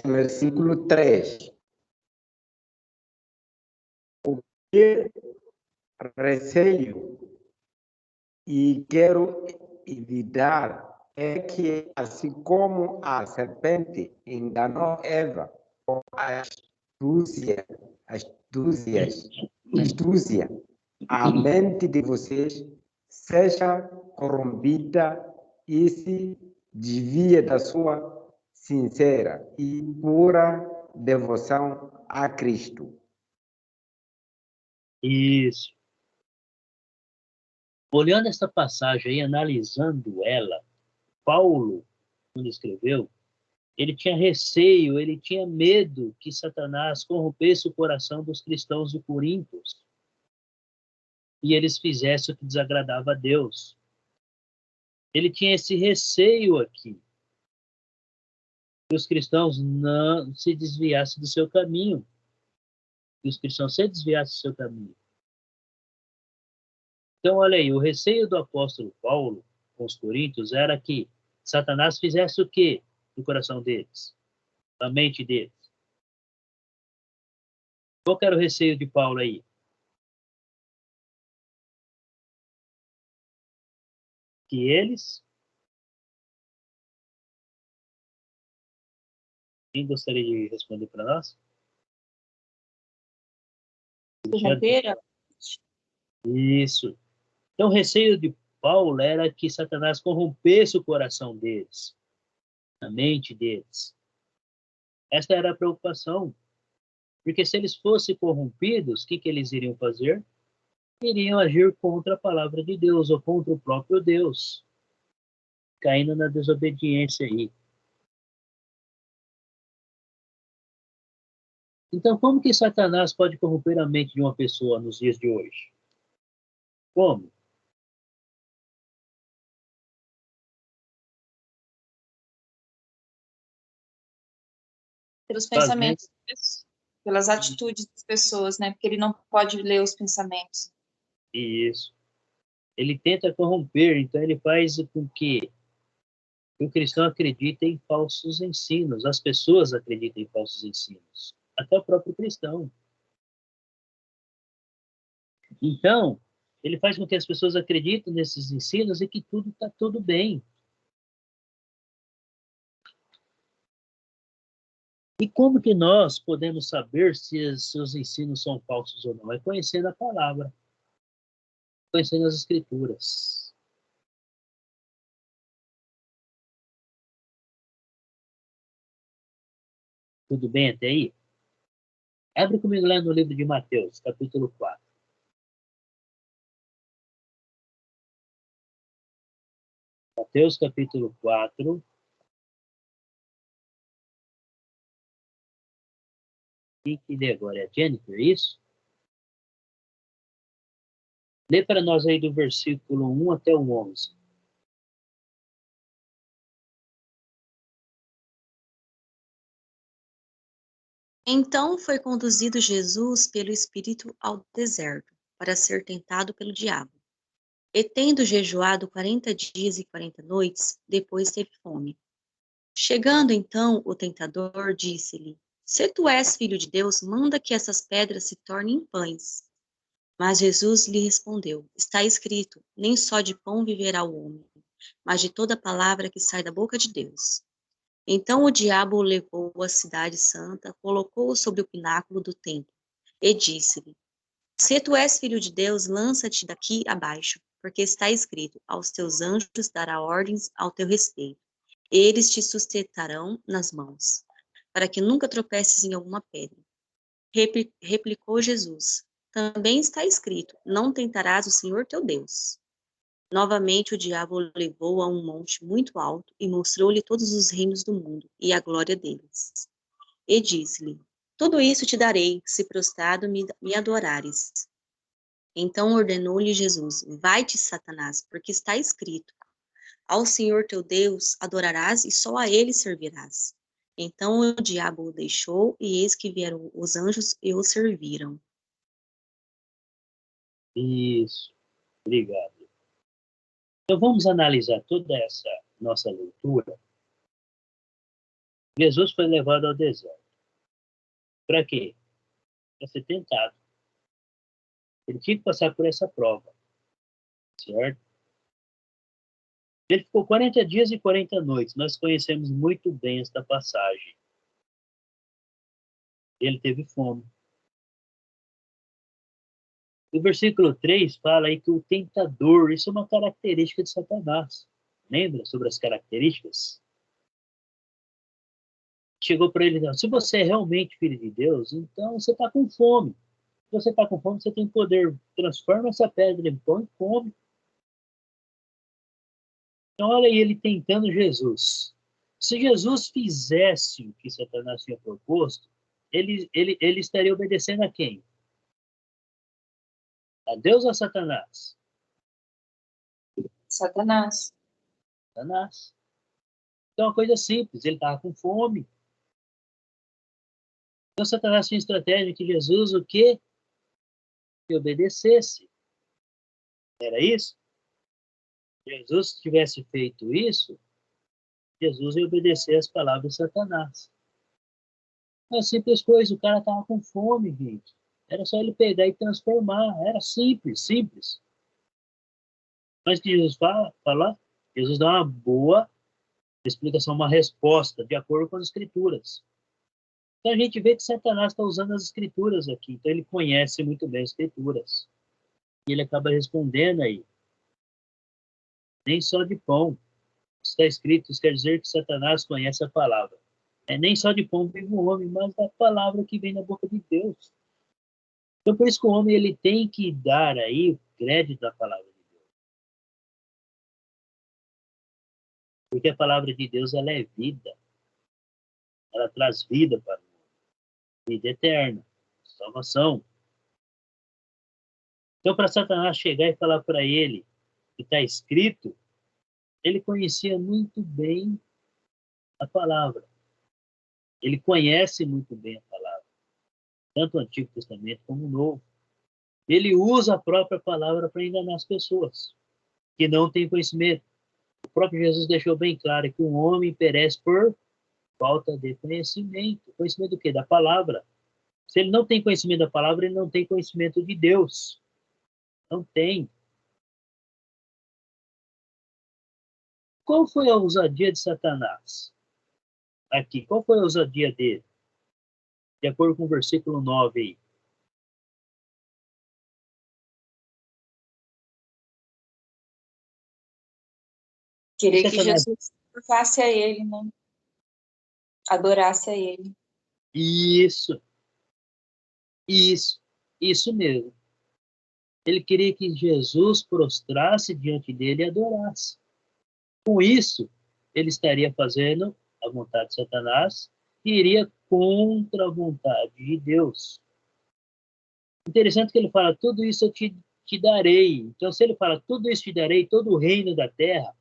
Versículo 3. O que receio e quero evitar é que, assim como a serpente enganou Eva com a astúcia, a mente de vocês seja corrompida e se desvia da sua sincera e pura devoção a Cristo. Isso. Olhando essa passagem e analisando ela, Paulo, quando escreveu, ele tinha receio, ele tinha medo que Satanás corrompesse o coração dos cristãos de Corinto e eles fizessem o que desagradava a Deus. Ele tinha esse receio aqui, que os cristãos não se desviassem do seu caminho, que os cristãos se desviassem do seu caminho. Então, olha aí, o receio do apóstolo Paulo com os coríntios era que Satanás fizesse o quê no coração deles, na mente deles? Qual que era o receio de Paulo aí? Que eles... Quem gostaria de responder para nós? Corromperam? Isso. Então, o receio de Paulo era que Satanás corrompesse o coração deles, a mente deles. Esta era a preocupação. Porque se eles fossem corrompidos, o que eles iriam fazer? Iriam agir contra a palavra de Deus ou contra o próprio Deus, caindo na desobediência aí. Então, como que Satanás pode corromper a mente de uma pessoa nos dias de hoje? Como? Pelos Fazendo pensamentos, pelas atitudes das pessoas, né? Porque ele não pode ler os pensamentos. isso. Ele tenta corromper, então ele faz com que o cristão acredite em falsos ensinos, as pessoas acreditam em falsos ensinos, até o próprio cristão. Então, ele faz com que as pessoas acreditem nesses ensinos e que tudo está tudo bem. E como que nós podemos saber se os seus ensinos são falsos ou não? É conhecendo a palavra, conhecendo as escrituras. Tudo bem até aí? Abre comigo lá no livro de Mateus, capítulo 4. Mateus, capítulo 4. Quem que lê agora? É a Jennifer, isso? Lê para nós aí do versículo 1 até o 11. Então foi conduzido Jesus pelo Espírito ao deserto, para ser tentado pelo diabo. E tendo jejuado 40 dias e 40 noites, depois teve fome. Chegando então o tentador, disse-lhe: Se tu és filho de Deus, manda que essas pedras se tornem pães. Mas Jesus lhe respondeu: Está escrito: Nem só de pão viverá o homem, mas de toda palavra que sai da boca de Deus. Então o diabo o levou à cidade santa, colocou-o sobre o pináculo do templo e disse-lhe: Se tu és filho de Deus, lança-te daqui abaixo, porque está escrito: Aos teus anjos dará ordens ao teu respeito. Eles te sustentarão nas mãos, para que nunca tropeces em alguma pedra. Replicou Jesus: Também está escrito: Não tentarás o Senhor teu Deus. Novamente o diabo o levou a um monte muito alto e mostrou-lhe todos os reinos do mundo e a glória deles. E disse-lhe: Tudo isso te darei, se prostrado me adorares. Então ordenou-lhe Jesus: Vai-te, Satanás, porque está escrito: Ao Senhor teu Deus adorarás e só a ele servirás. Então o diabo o deixou, e eis que vieram os anjos e o serviram. Isso. Obrigado. Então vamos analisar toda essa nossa leitura. Jesus foi levado ao deserto. Para quê? Para ser tentado. Ele tinha que passar por essa prova, certo? Ele ficou 40 dias e 40 noites. Nós conhecemos muito bem esta passagem. Ele teve fome. O versículo 3 fala aí que o tentador, isso é uma característica de Satanás. Lembra sobre as características? Chegou para ele, se você é realmente filho de Deus, então você está com fome. Se você está com fome, você tem poder. Transforma essa pedra em pão e come. Então, olha aí ele tentando Jesus. Se Jesus fizesse o que Satanás tinha proposto, ele estaria obedecendo a quem? A Deus ou a Satanás? Satanás. Satanás. Então, é uma coisa simples, ele estava com fome. Então, Satanás tinha estratégia que Jesus, o quê? Que obedecesse. Era isso? Se Jesus tivesse feito isso, Jesus ia obedecer as palavras de Satanás. É uma simples coisa, o cara estava com fome, gente. Era só ele pegar e transformar. Era simples, simples. Mas que Jesus fala, Jesus dá uma boa explicação, uma resposta, de acordo com as Escrituras. Então a gente vê que Satanás está usando as Escrituras aqui. Então ele conhece muito bem as Escrituras. E ele acaba respondendo aí. Nem só de pão. Está escrito, isso quer dizer que Satanás conhece a palavra. Nem só de pão vive o homem, mas da palavra que vem da boca de Deus. Então, por isso que o homem ele tem que dar aí o crédito da palavra de Deus. Porque a palavra de Deus, ela é vida. Ela traz vida para o homem. Vida eterna. Salvação. Então, para Satanás chegar e falar para ele que está escrito, ele conhecia muito bem a palavra. Ele conhece muito bem a palavra. Tanto o Antigo Testamento como o Novo. Ele usa a própria palavra para enganar as pessoas que não têm conhecimento. O próprio Jesus deixou bem claro que um homem perece por falta de conhecimento. Conhecimento do quê? Da palavra. Se ele não tem conhecimento da palavra, ele não tem conhecimento de Deus. Não tem. Qual foi a ousadia de Satanás? Aqui, qual foi a ousadia dele? De acordo com o versículo 9 aí. Querer que Satanás... Jesus curvasse a ele, né? Adorasse a ele. Isso, isso mesmo. Ele queria que Jesus prostrasse diante dele e adorasse. Com isso, ele estaria fazendo a vontade de Satanás e iria contra a vontade de Deus. Interessante que ele fala, tudo isso eu te darei. Então, se ele fala, tudo isso te darei, todo o reino da terra,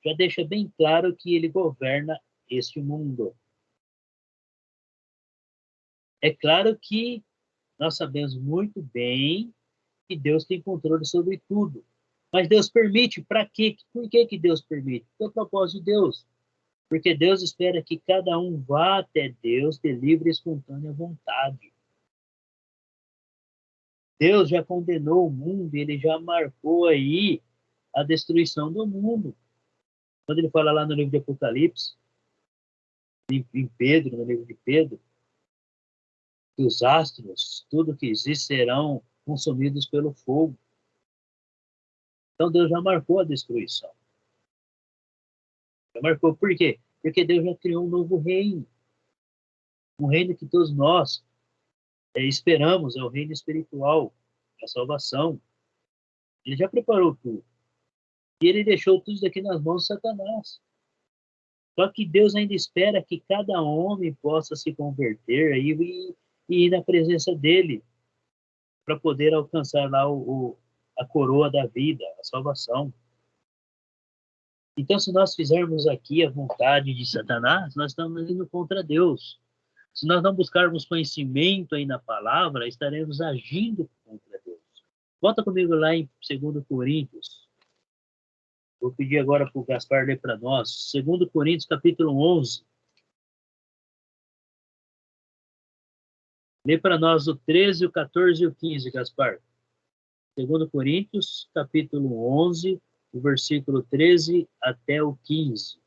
já deixa bem claro que ele governa este mundo. É claro que nós sabemos muito bem que Deus tem controle sobre tudo. Mas Deus permite, para quê? Por que Deus permite? Pelo propósito de Deus. Porque Deus espera que cada um vá até Deus de livre e espontânea vontade. Deus já condenou o mundo, ele já marcou aí a destruição do mundo. Quando ele fala lá no livro de Apocalipse, em Pedro, no livro de Pedro, que os astros, tudo que existe, serão consumidos pelo fogo. Então Deus já marcou a destruição. Já marcou por quê? Porque Deus já criou um novo reino. Um reino que todos nós esperamos, é o reino espiritual, a salvação. Ele já preparou tudo. E ele deixou tudo isso aqui nas mãos de Satanás. Só que Deus ainda espera que cada homem possa se converter aí e ir na presença dele para poder alcançar lá a coroa da vida, a salvação. Então, se nós fizermos aqui a vontade de Satanás, nós estamos indo contra Deus. Se nós não buscarmos conhecimento aí na palavra, estaremos agindo contra Deus. Volta comigo lá em 2 Coríntios. Vou pedir agora para o Gaspar ler para nós. 2 Coríntios, capítulo 11. Lê para nós o 13, o 14 e o 15, Gaspar. 2 Coríntios, capítulo 11, o versículo 13 até o 15.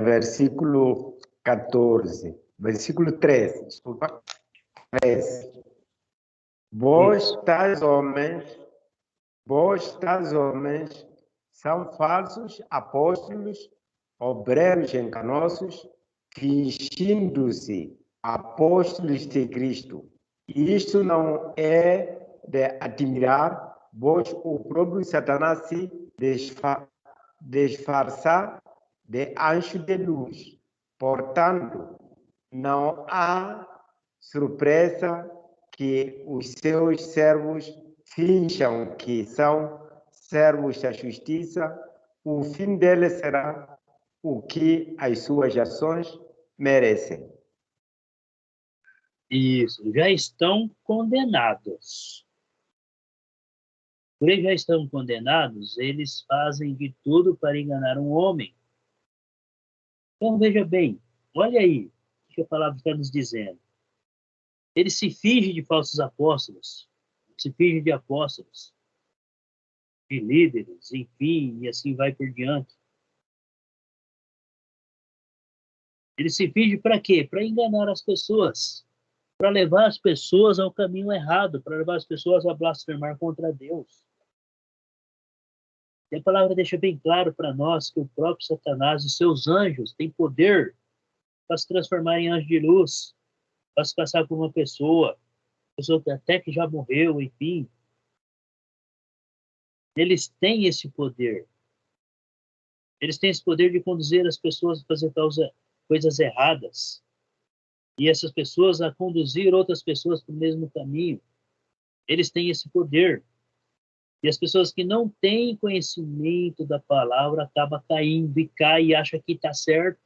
versículo 14, versículo 13, desculpa, 13. Vós tais homens são falsos apóstolos, obreiros enganosos, fingindo-se apóstolos de Cristo. Isto não é de admirar, pois o próprio Satanás se disfarça de anjo de luz. Portanto, não há surpresa que os seus servos finjam que são servos da justiça. O fim deles será o que as suas ações merecem. Isso, já estão condenados. Por eles já estão condenados, eles fazem de tudo para enganar um homem. Então, veja bem, olha aí o que a palavra está nos dizendo. Eles se fingem de falsos apóstolos, se fingem de apóstolos, de líderes, enfim, e assim vai por diante. Eles se fingem para quê? Para enganar as pessoas, para levar as pessoas ao caminho errado, para levar as pessoas a blasfemar contra Deus. E a palavra deixa bem claro para nós que o próprio Satanás e seus anjos têm poder para se transformar em anjo de luz, para se passar por uma pessoa que até que já morreu, enfim. Eles têm esse poder. Eles têm esse poder de conduzir as pessoas a fazer coisas erradas. E essas pessoas a conduzir outras pessoas para o mesmo caminho. Eles têm esse poder. E as pessoas que não têm conhecimento da palavra acabam caindo e caem e acham que está certo.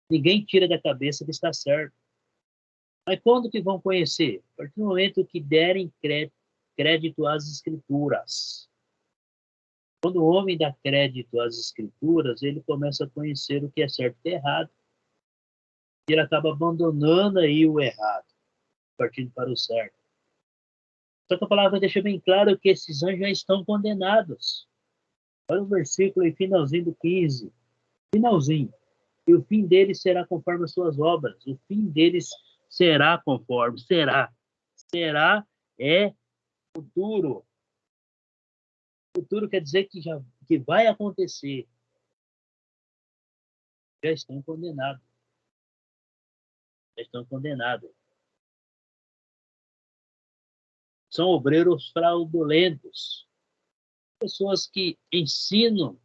Ninguém tira da cabeça que está certo. Mas quando que vão conhecer? A partir do momento que derem crédito às Escrituras. Quando o homem dá crédito às Escrituras, ele começa a conhecer o que é certo e errado. E ele acaba abandonando aí o errado, partindo para o certo. Só que a palavra deixa bem claro que esses anjos já estão condenados. Olha o versículo aí, finalzinho do 15. Finalzinho. E o fim deles será conforme as suas obras. O fim deles será conforme. Será. Será é futuro. Futuro quer dizer que vai acontecer. Já estão condenados. Já estão condenados. São obreiros fraudulentos. Pessoas que ensinam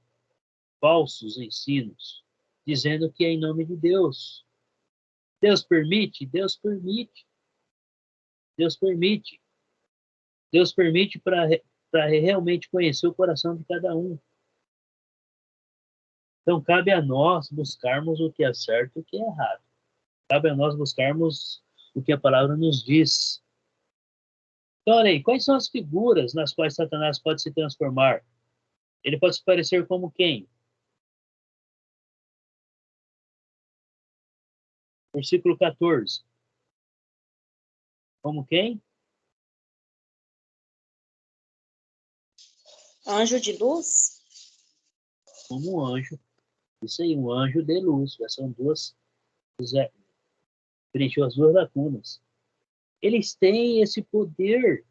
falsos ensinos, dizendo que é em nome de Deus. Deus permite? Deus permite. Deus permite. Deus permite para realmente conhecer o coração de cada um. Então, cabe a nós buscarmos o que é certo e o que é errado. Cabe a nós buscarmos o que a palavra nos diz. Então, olha aí, quais são as figuras nas quais Satanás pode se transformar? Ele pode se parecer como quem? Versículo 14. Como quem? Anjo de luz? Como um anjo. Isso aí, um anjo de luz. Já são duas. Preencheu as duas lacunas. Eles têm esse poder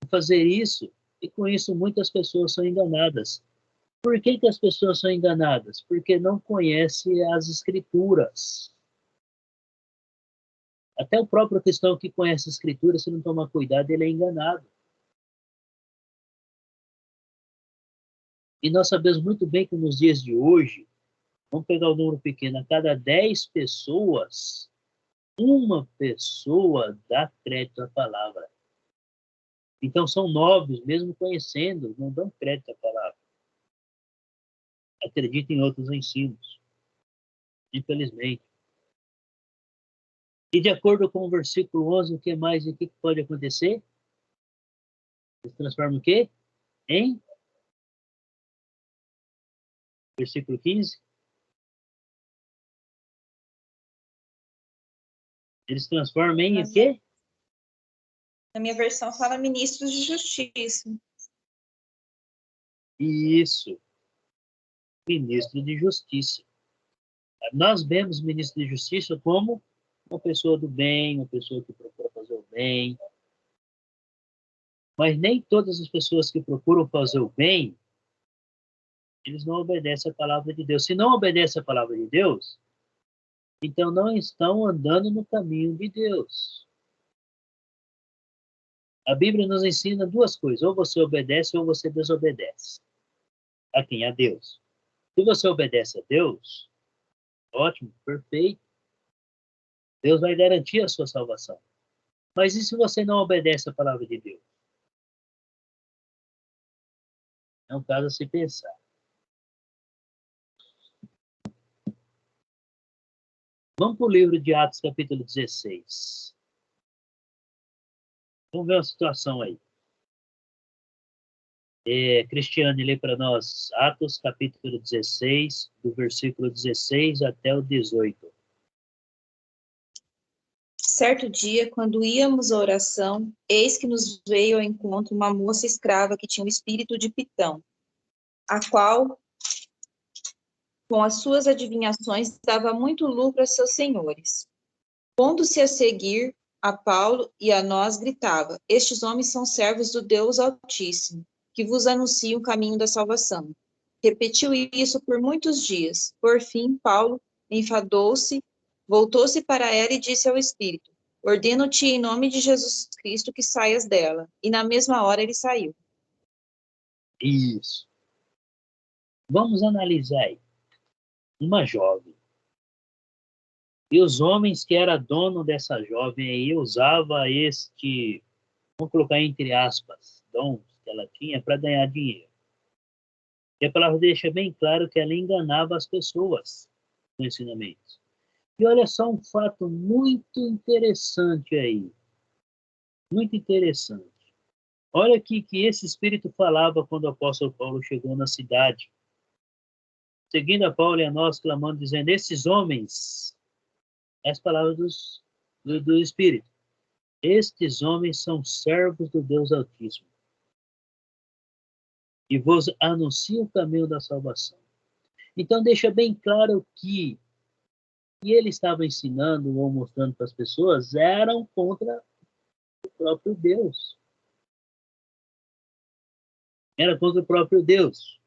de fazer isso. E com isso muitas pessoas são enganadas. Por que as pessoas são enganadas? Porque não conhecem as Escrituras. Até o próprio cristão que conhece as Escrituras, se não tomar cuidado, ele é enganado. E nós sabemos muito bem que nos dias de hoje, vamos pegar o número pequeno, a cada 10 pessoas, uma pessoa dá crédito à palavra. Então são 9, mesmo conhecendo, não dão crédito à palavra. Acreditam em outros ensinos. Infelizmente. E de acordo com o versículo 11, o que mais e o que pode acontecer? Se transforma o quê? Em? Versículo 15. Eles transformam em o quê? Na minha versão fala ministros de justiça. Isso. ministro de justiça. Nós vemos ministro de justiça como uma pessoa do bem, uma pessoa que procura fazer o bem. Mas nem todas as pessoas que procuram fazer o bem, eles não obedecem a palavra de Deus. Se não obedecem a palavra de Deus, então não estão andando no caminho de Deus. A Bíblia nos ensina duas coisas: ou você obedece ou você desobedece. A quem? A Deus. Se você obedece a Deus, ótimo, perfeito. Deus vai garantir a sua salvação. Mas e se você não obedece a palavra de Deus? É um caso a se pensar. Vamos para o livro de Atos, capítulo 16. Vamos ver uma situação aí. Cristiane, lê para nós Atos, capítulo 16, do versículo 16 até o 18. Certo dia, quando íamos à oração, eis que nos veio ao encontro uma moça escrava que tinha o espírito de Pitão, a qual, com as suas adivinhações, dava muito lucro a seus senhores. Pondo-se a seguir a Paulo e a nós, gritava: Estes homens são servos do Deus Altíssimo, que vos anunciam o caminho da salvação. Repetiu isso por muitos dias. Por fim, Paulo enfadou-se, voltou-se para ela e disse ao espírito: Ordeno-te em nome de Jesus Cristo que saias dela. E na mesma hora ele saiu. Isso. Vamos analisar aí. Uma jovem. E os homens que era dono dessa jovem aí usava este, vamos colocar entre aspas, dons que ela tinha para ganhar dinheiro. E a palavra deixa bem claro que ela enganava as pessoas com ensinamentos. E olha só um fato muito interessante aí. Muito interessante. Olha aqui que esse espírito falava quando o apóstolo Paulo chegou na cidade. Seguindo a Paulo e a nós, clamando, dizendo: esses homens, as palavras do espírito, estes homens são servos do Deus Altíssimo e vos anunciam o caminho da salvação. Então deixa bem claro que ele estava ensinando ou mostrando para as pessoas eram contra o próprio Deus. Era contra o próprio Deus.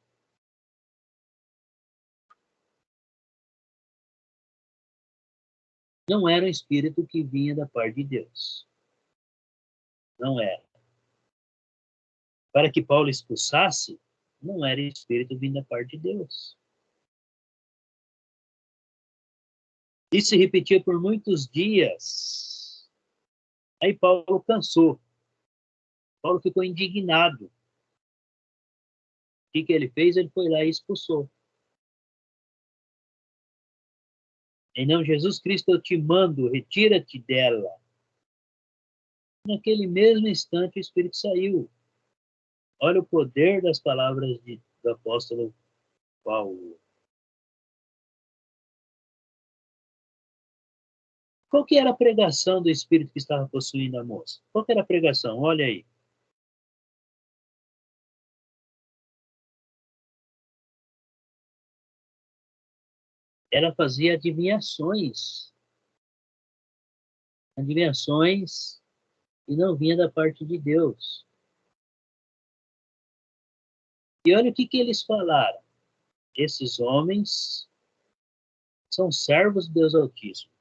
Não era um espírito que vinha da parte de Deus. Não era. Para que Paulo expulsasse, não era espírito vindo da parte de Deus. Isso se repetia por muitos dias. Aí Paulo cansou. Paulo ficou indignado. O que ele fez? Ele foi lá e expulsou. Em nome de Jesus Cristo eu te mando, retira-te dela. Naquele mesmo instante o Espírito saiu. Olha o poder das palavras do apóstolo Paulo. Qual que era a pregação do Espírito que estava possuindo a moça? Qual que era a pregação? Olha aí. Ela fazia adivinhações. Adivinhações e não vinha da parte de Deus. E olha o que eles falaram. Esses homens são servos de Deus Altíssimo.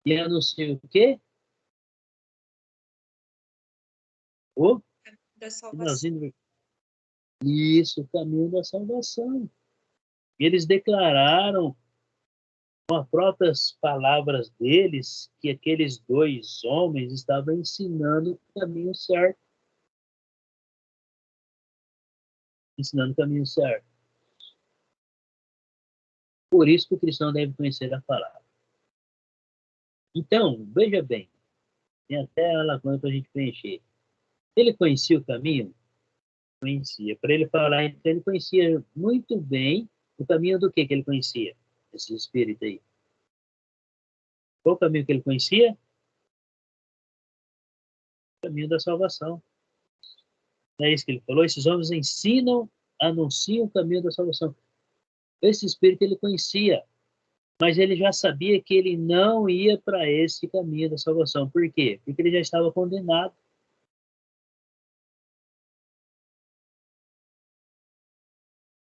E anunciam o quê? O Da salvação. Isso, o caminho da salvação. E eles declararam com as próprias palavras deles que aqueles dois homens estavam ensinando o caminho certo. Ensinando o caminho certo. Por isso que o cristão deve conhecer a palavra. Então, veja bem, tem até a lacuna para a gente preencher. Ele conhecia o caminho? Conhecia. Para ele falar, então, ele conhecia muito bem o caminho do que ele conhecia? Esse espírito aí. Qual o caminho que ele conhecia? O caminho da salvação. Não é isso que ele falou? Esses homens ensinam anunciam o caminho da salvação. Esse espírito ele conhecia, mas ele já sabia que ele não ia para esse caminho da salvação. Por quê? Porque ele já estava condenado.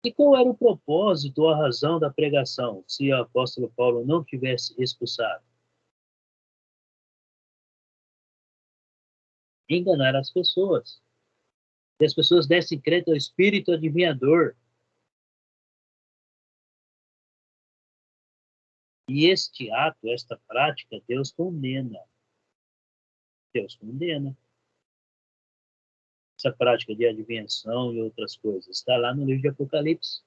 E qual era o propósito ou a razão da pregação, se o apóstolo Paulo não tivesse expulsado? Enganar as pessoas. E as pessoas dessem crédito ao espírito adivinhador. E este ato, esta prática, Deus condena. Deus condena. Essa prática de adivinhação e outras coisas está lá no livro de Apocalipse.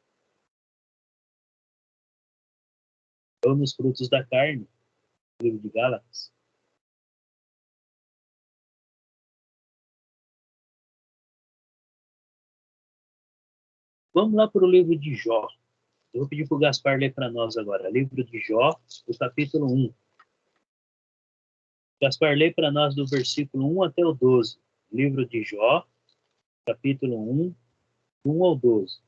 Ou nos frutos da carne, no livro de Gálatas. Vamos lá para o livro de Jó. Eu vou pedir para o Gaspar ler para nós agora. Livro de Jó, o capítulo 1. Gaspar, lê para nós do versículo 1 até o 12. Livro de Jó, capítulo 1, 1 ao 12.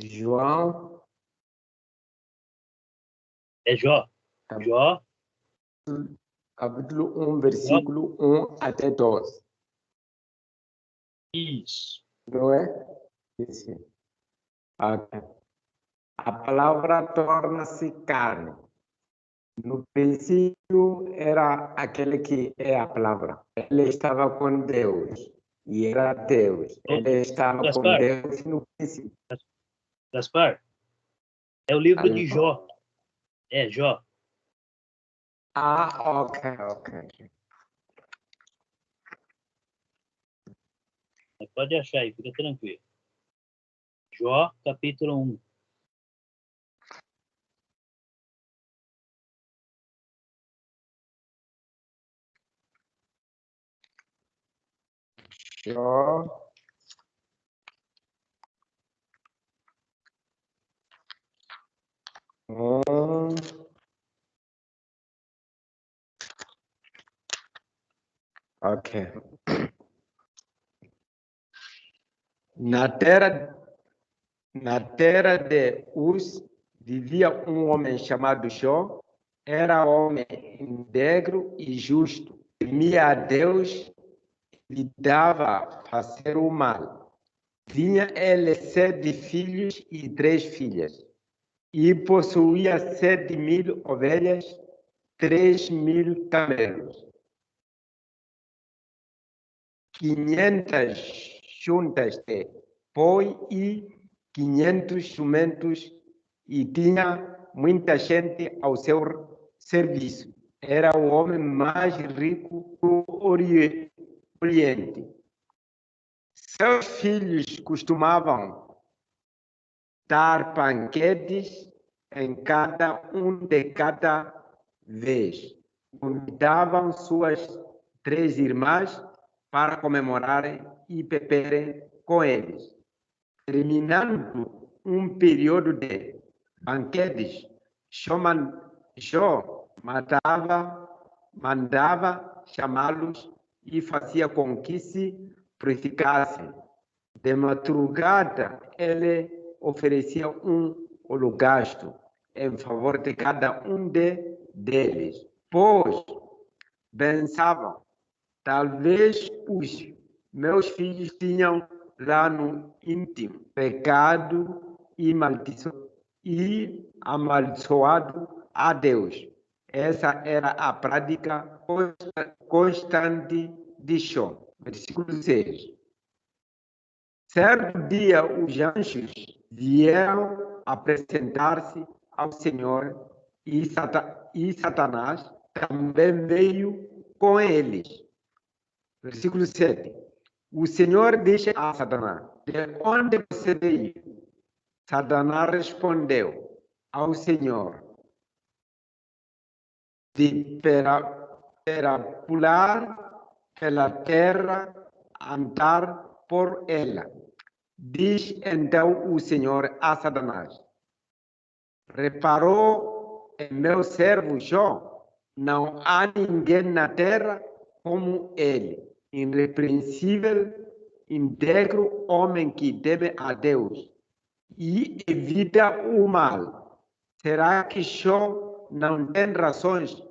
João, É Jó. Jó, capítulo 1, versículo 1 até 12. isso. Não é? Sim. Ok. A palavra torna-se carne. No princípio era aquele que é a palavra. Ele estava com Deus e era Deus. Ele estava com Gaspar, Deus no princípio. Gaspar, é o livro de Alô? Jó. É Jó. Ah, ok. Pode achar aí, fica tranquilo. Jó, capítulo 1. Jó. Ok. Na terra de Uz vivia um homem chamado Jó. Era homem íntegro e justo. Temia a Deus e dava fazer o mal. Tinha ele 7 filhos e 3 filhas. E possuía 7.000 ovelhas, 3.000 camelos, 500 juntas de boi e 500 jumentos, e tinha muita gente ao seu serviço. Era o homem mais rico do Oriente. Seus filhos costumavam dar banquetes em cada vez. Convidavam suas 3 irmãs para comemorarem e beberem com eles. Terminando um período de banquetes, Jó mandava chamá-los e fazia com que se purificassem. De madrugada, ele oferecia um holocausto em favor de cada um deles, pois pensavam, talvez os meus filhos tinham lá no íntimo pecado e amaldiçoado a Deus. Essa era a prática constante de Jó. Versículo 6. Certo dia, os anjos vieram apresentar-se ao Senhor e Satanás também veio com eles. Versículo 7. O Senhor disse a Satanás: de onde você veio? Satanás respondeu ao Senhor: de perapular pela terra, andar por ela. Diz então o Senhor a Satanás: reparou em meu servo Jó? Não há ninguém na terra como ele, irrepreensível, íntegro, homem que teme a Deus e evita o mal. Será que Jó não tem razões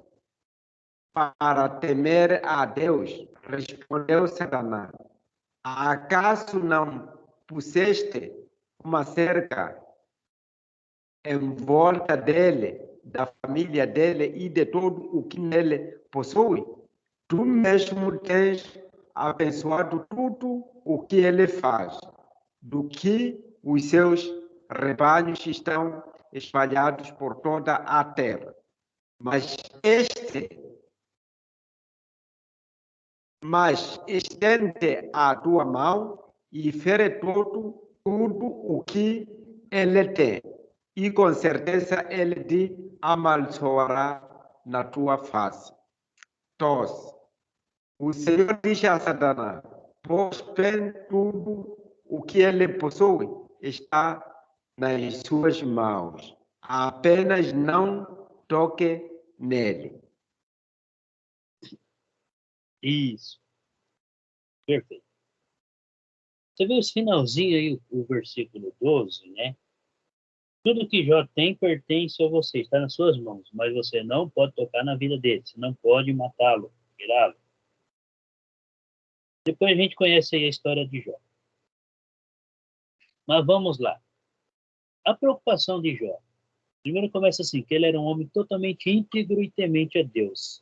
para temer a Deus? Respondeu Satanás: acaso não puseste uma cerca em volta dele, da família dele e de todo o que nele possui? Tu mesmo tens abençoado tudo o que ele faz, do que os seus rebanhos estão espalhados por toda a terra. Mas estende a tua mão e fere tudo o que ele tem, e com certeza ele te amaldiçoará na tua face. 2. O Senhor disse a Satanás: pois bem tudo o que ele possui está nas suas mãos, apenas não toque nele. Isso. Perfeito. Você vê esse finalzinho aí, o versículo 12, né? Tudo que Jó tem pertence a você, está nas suas mãos, mas você não pode tocar na vida dele, você não pode matá-lo, tirá-lo. Depois a gente conhece aí a história de Jó. Mas vamos lá. A preocupação de Jó. Primeiro começa assim, que ele era um homem totalmente íntegro e temente a Deus.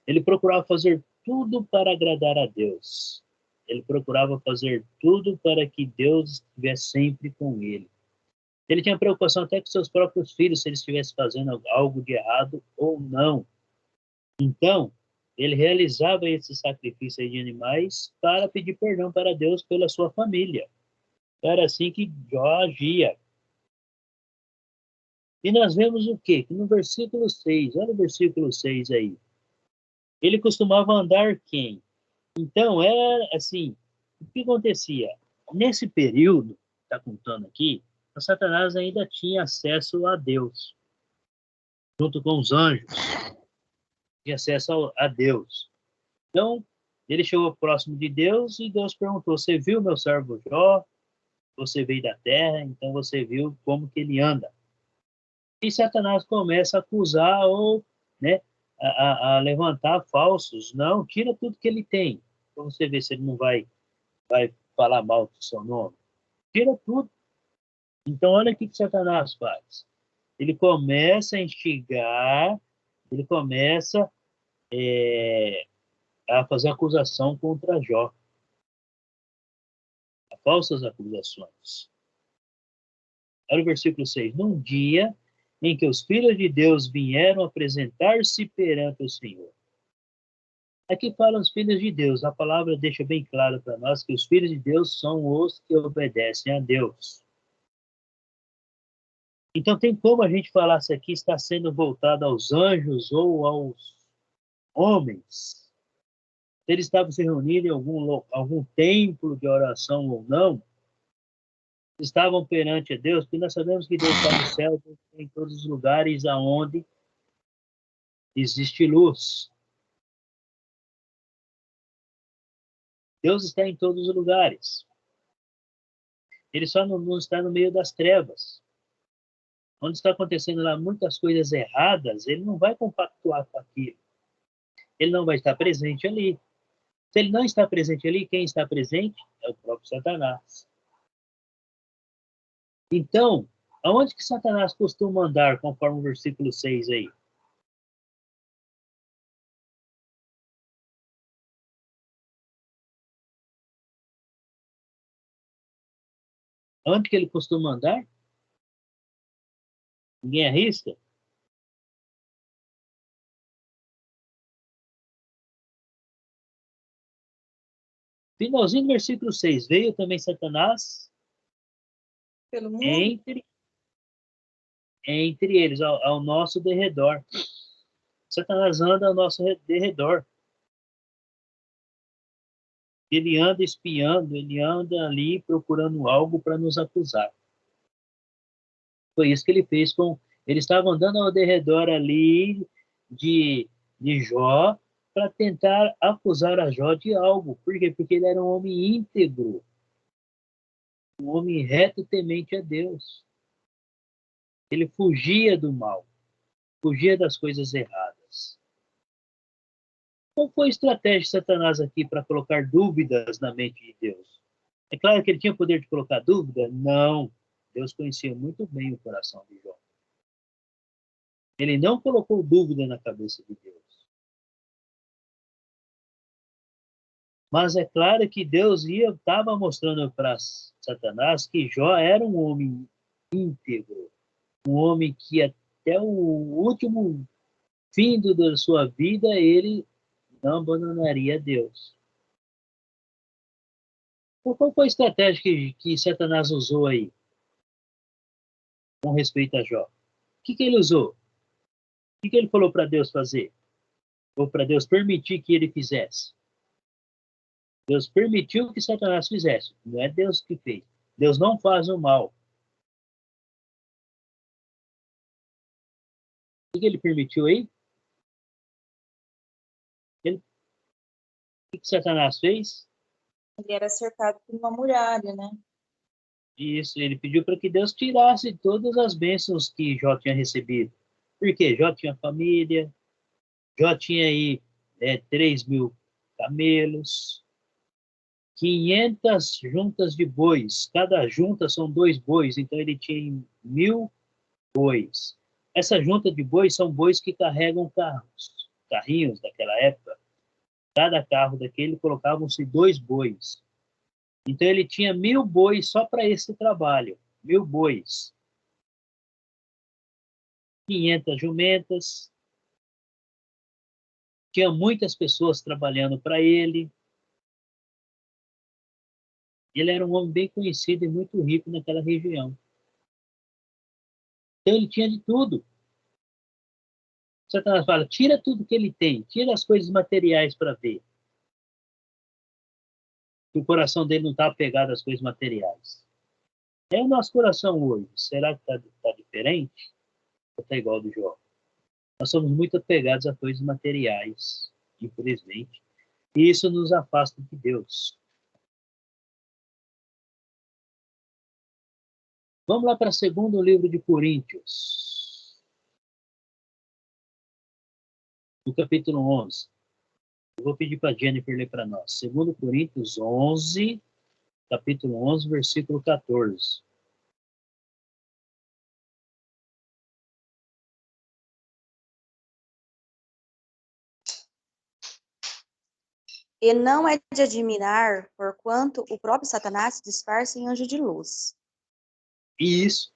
Ele procurava fazer tudo para agradar a Deus. Ele procurava fazer tudo para que Deus estivesse sempre com ele. Ele tinha preocupação até com seus próprios filhos, se eles estivessem fazendo algo de errado ou não. Então, ele realizava esse sacrifício aí de animais para pedir perdão para Deus pela sua família. Era assim que Jó agia. E nós vemos o quê? Que no versículo 6, olha o versículo 6 aí. Ele costumava andar quem? Então, era assim, o que acontecia? Nesse período, está contando aqui, o Satanás ainda tinha acesso a Deus, junto com os anjos, tinha acesso a Deus. Então, ele chegou próximo de Deus e Deus perguntou: você viu meu servo Jó? Você veio da terra, então você viu como que ele anda. E Satanás começa a acusar ou, né, a levantar falsos. Não, tira tudo que ele tem, para você ver se ele não vai falar mal do seu nome. Tira tudo. Então, olha o que Satanás faz. Ele começa a instigar, ele começa a fazer acusação contra Jó. Falsas acusações. Olha o versículo 6. Num dia em que os filhos de Deus vieram apresentar-se perante o Senhor. Aqui falam os filhos de Deus. A palavra deixa bem claro para nós que os filhos de Deus são os que obedecem a Deus. Então, tem como a gente falar se aqui está sendo voltado aos anjos ou aos homens? Se eles estavam se reunindo em algum templo de oração ou não, estavam perante a Deus, porque nós sabemos que Deus está no céu, em todos os lugares aonde existe luz. Deus está em todos os lugares. Ele só não está no meio das trevas. Onde está acontecendo lá muitas coisas erradas, ele não vai compactuar com aquilo. Ele não vai estar presente ali. Se ele não está presente ali, quem está presente é o próprio Satanás. Então, aonde que Satanás costuma andar, conforme o versículo 6 aí? Onde que ele costuma andar? Ninguém arrisca? Finalzinho do versículo 6. Veio também Satanás Pelo mundo? entre eles, ao nosso derredor. Satanás anda ao nosso derredor. Ele anda espiando, ele anda ali procurando algo para nos acusar. Foi isso que ele fez com... Ele estava andando ao derredor ali de Jó para tentar acusar a Jó de algo. Por quê? Porque ele era um homem íntegro, um homem reto e temente a Deus. Ele fugia do mal, fugia das coisas erradas. Qual foi a estratégia de Satanás aqui para colocar dúvidas na mente de Deus? É claro que ele tinha o poder de colocar dúvida? Não. Deus conhecia muito bem o coração de Jó. Ele não colocou dúvida na cabeça de Deus. Mas é claro que Deus estava mostrando para Satanás que Jó era um homem íntegro, um homem que até o último fim da sua vida ele não abandonaria Deus. Qual foi a estratégia que Satanás usou aí com respeito a Jó? O que ele usou? O que ele falou para Deus fazer? Ou para Deus permitir que ele fizesse? Deus permitiu que Satanás fizesse. Não é Deus que fez. Deus não faz o mal. O que ele permitiu aí? O que Satanás fez? Ele era cercado por uma muralha, né? Isso, ele pediu para que Deus tirasse todas as bênçãos que Jó tinha recebido. Por quê? Jó tinha família, Jó tinha aí 3.000 camelos, 500 juntas de bois. Cada junta são 2 bois, então ele tinha 1.000 bois. Essa junta de bois são bois que carregam carrinhos daquela época. Cada carro daquele colocavam-se 2 bois. Então ele tinha 1.000 bois só para esse trabalho. 1.000 bois. 500 jumentas. Tinha muitas pessoas trabalhando para ele. Ele era um homem bem conhecido e muito rico naquela região. Então ele tinha de tudo. Satanás fala, tira tudo que ele tem, tira as coisas materiais para ver. O coração dele não está apegado às coisas materiais. É o nosso coração hoje. Será que está diferente? Ou está igual ao do Jó? Nós somos muito apegados a coisas materiais, infelizmente. E isso nos afasta de Deus. Vamos lá para o segundo livro de Coríntios. No capítulo 11. Eu vou pedir para a Jennifer ler para nós. 2 Coríntios 11, capítulo 11, versículo 14. E não é de admirar, porquanto o próprio Satanás se disfarça em anjo de luz. Isso.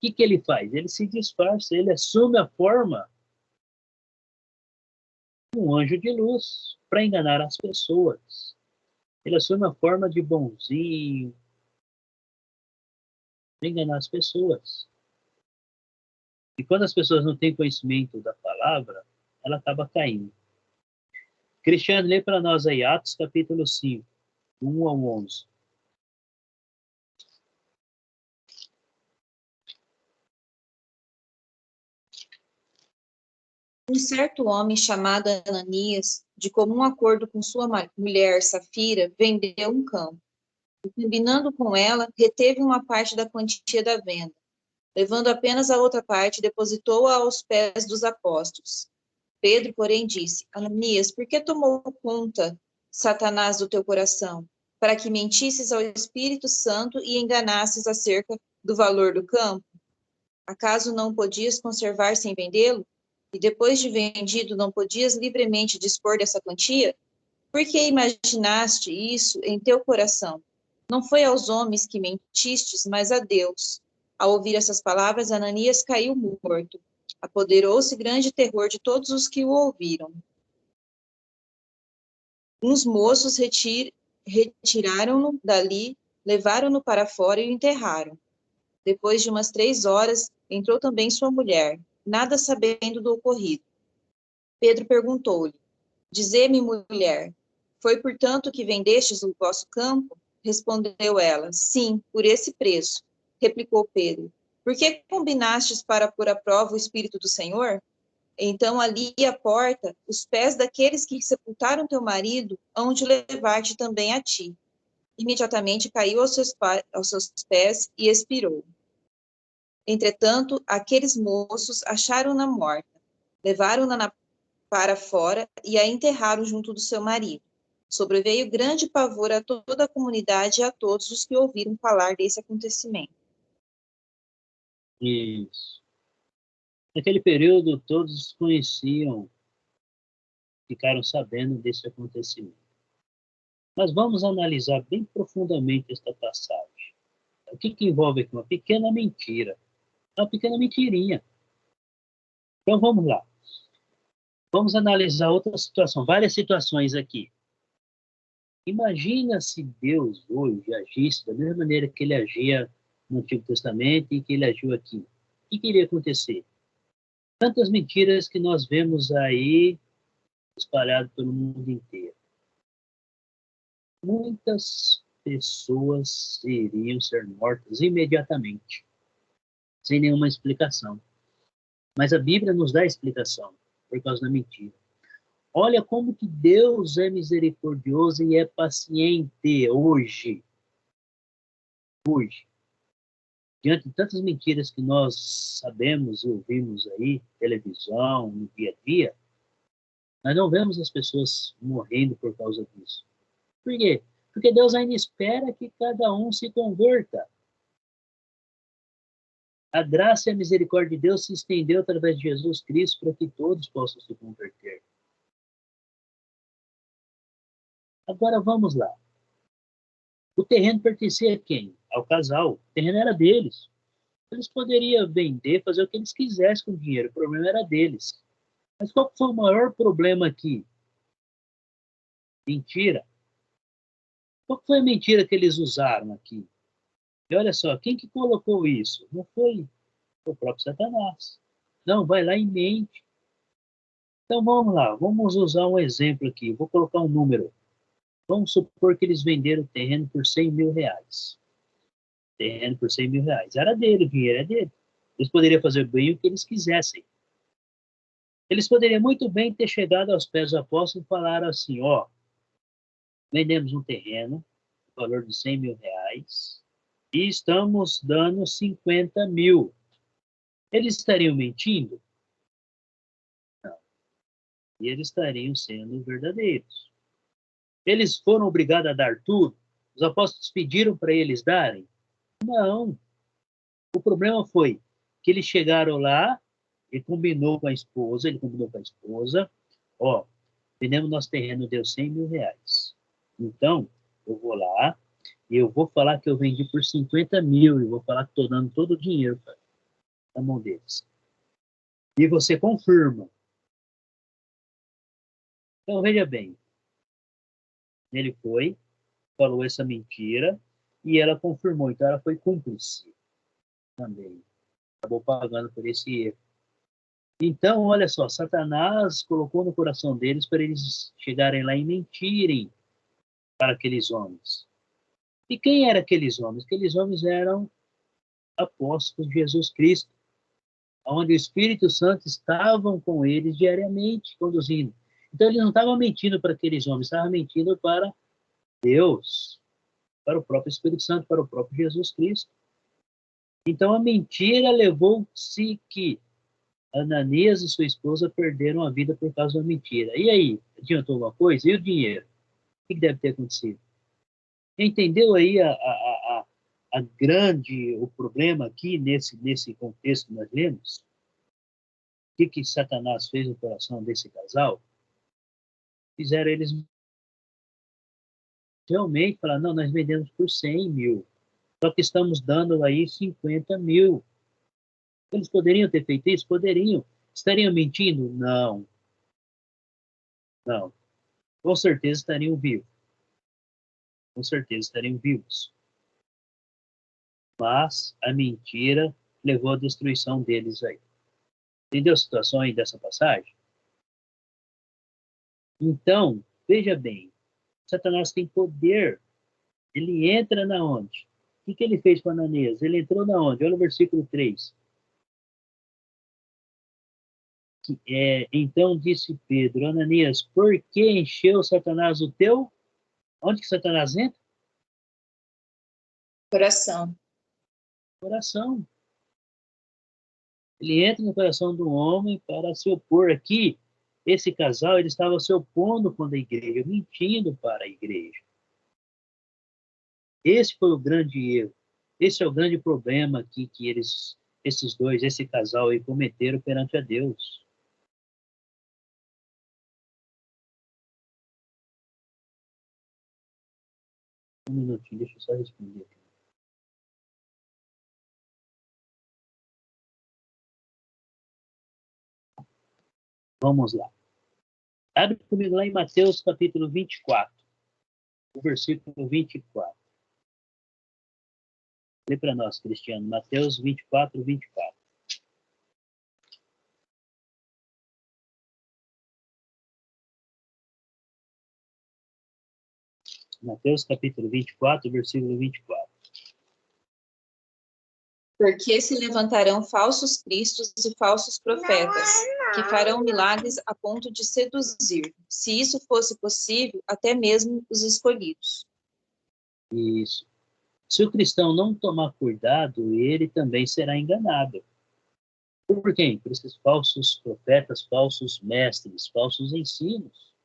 O que ele faz? Ele se disfarça, ele assume a forma de um anjo de luz para enganar as pessoas. Ele assume a forma de bonzinho para enganar as pessoas. E quando as pessoas não têm conhecimento da palavra, ela acaba caindo. Cristiano, lê para nós aí Atos capítulo 5, 1 ao 11. Um certo homem chamado Ananias, de comum acordo com sua mulher Safira, vendeu um campo. E, combinando com ela, reteve uma parte da quantia da venda. Levando apenas a outra parte, depositou-a aos pés dos apóstolos. Pedro, porém, disse, Ananias, por que tomou conta Satanás do teu coração? Para que mentisses ao Espírito Santo e enganasses acerca do valor do campo? Acaso não podias conservar sem vendê-lo? E depois de vendido, não podias livremente dispor dessa quantia? Por que imaginaste isso em teu coração? Não foi aos homens que mentistes, mas a Deus. Ao ouvir essas palavras, Ananias caiu morto. Apoderou-se grande terror de todos os que o ouviram. Uns moços retiraram-no dali, levaram-no para fora e o enterraram. Depois de umas 3 horas, entrou também sua mulher, nada sabendo do ocorrido. Pedro perguntou-lhe: Dizei-me, mulher, foi portanto que vendestes o vosso campo? Respondeu ela: Sim, por esse preço. Replicou Pedro: Por que combinastes para pôr à prova o Espírito do Senhor? Então ali à porta, os pés daqueles que sepultaram teu marido hão de levar-te também a ti. Imediatamente caiu aos seus pés e expirou. Entretanto, aqueles moços acharam-na morta, levaram-na para fora e a enterraram junto do seu marido. Sobreveio grande pavor a toda a comunidade e a todos os que ouviram falar desse acontecimento. Isso. Naquele período, todos conheciam, ficaram sabendo desse acontecimento. Mas vamos analisar bem profundamente esta passagem. O que envolve aqui? Uma pequena mentira. Uma pequena mentirinha. Então vamos lá. Vamos analisar outra situação, várias situações aqui. Imagina se Deus hoje agisse da mesma maneira que ele agia no Antigo Testamento e que ele agiu aqui. O que iria acontecer? Tantas mentiras que nós vemos aí espalhadas pelo mundo inteiro. Muitas pessoas iriam ser mortas imediatamente, sem nenhuma explicação. Mas a Bíblia nos dá a explicação por causa da mentira. Olha como que Deus é misericordioso e é paciente hoje. Hoje. Diante de tantas mentiras que nós sabemos e ouvimos aí, televisão, no dia a dia, nós não vemos as pessoas morrendo por causa disso. Por quê? Porque Deus ainda espera que cada um se converta. A graça e a misericórdia de Deus se estendeu através de Jesus Cristo para que todos possam se converter. Agora vamos lá. O terreno pertencia a quem? Ao casal. O terreno era deles. Eles poderiam vender, fazer o que eles quisessem com o dinheiro. O problema era deles. Mas qual foi o maior problema aqui? Mentira. Qual foi a mentira que eles usaram aqui? E olha só, quem que colocou isso? Não foi o próprio Satanás. Não, vai lá e mente. Então vamos lá, vamos usar um exemplo aqui. Vou colocar um número. Vamos supor que eles venderam o terreno por 100 mil reais. Terreno por 100 mil reais. Era dele, o dinheiro é dele. Eles poderiam fazer bem o que eles quisessem. Eles poderiam muito bem ter chegado aos pés do apóstolo e falar assim, ó, vendemos um terreno, valor de 100 mil reais, e estamos dando 50 mil. Eles estariam mentindo? Não. E eles estariam sendo verdadeiros. Eles foram obrigados a dar tudo? Os apóstolos pediram para eles darem? Não. O problema foi que eles chegaram lá, ele combinou com a esposa, ó, vendemos nosso terreno, deu 100 mil reais. Então, eu vou lá e eu vou falar que eu vendi por 50 mil e vou falar que estou dando todo o dinheiro na mão deles. E você confirma. Então, veja bem, ele foi, falou essa mentira e ela confirmou. Então, ela foi cúmplice também. Acabou pagando por esse erro. Então, olha só, Satanás colocou no coração deles para eles chegarem lá e mentirem para aqueles homens. E quem eram aqueles homens? Aqueles homens eram apóstolos de Jesus Cristo, onde o Espírito Santo estava com eles diariamente, conduzindo. Então, eles não estavam mentindo para aqueles homens, estavam mentindo para Deus, para o próprio Espírito Santo, para o próprio Jesus Cristo. Então, a mentira levou-se que Ananias e sua esposa perderam a vida por causa da mentira. E aí, adiantou alguma coisa? E o dinheiro? O que deve ter acontecido? Entendeu aí a grande, o problema aqui nesse contexto que nós lemos? O que Satanás fez no coração desse casal? Fizeram eles realmente falar, não, nós vendemos por 100 mil, só que estamos dando aí 50 mil. Eles poderiam ter feito isso? Poderiam. Estariam mentindo? Não. Não. Com certeza estariam vivos. Com certeza estariam vivos. Mas a mentira levou à destruição deles aí. Entendeu a situação aí dessa passagem? Então, veja bem, Satanás tem poder. Ele entra na onde? O que ele fez com Ananias? Ele entrou na onde? Olha o versículo 3. Então disse Pedro, Ananias, por que encheu Satanás o teu? Onde que Satanás entra? Coração. Coração. Ele entra no coração do homem para se opor. Aqui, esse casal, ele estava se opondo contra a igreja, mentindo para a igreja. Esse foi o grande erro. Esse é o grande problema aqui que esses dois, esse casal aí, cometeram perante a Deus. Um minutinho, deixa eu só responder aqui. Vamos lá. Abre comigo lá em Mateus capítulo 24, o versículo 24. Lê para nós, Cristiano. Mateus 24, 24. Mateus capítulo 24, versículo 24. Porque se levantarão falsos cristos e falsos profetas, que farão milagres a ponto de seduzir, se isso fosse possível, até mesmo os escolhidos. Isso. Se o cristão não tomar cuidado, ele também será enganado. Por quem? Por esses falsos profetas, falsos mestres, falsos ensinos.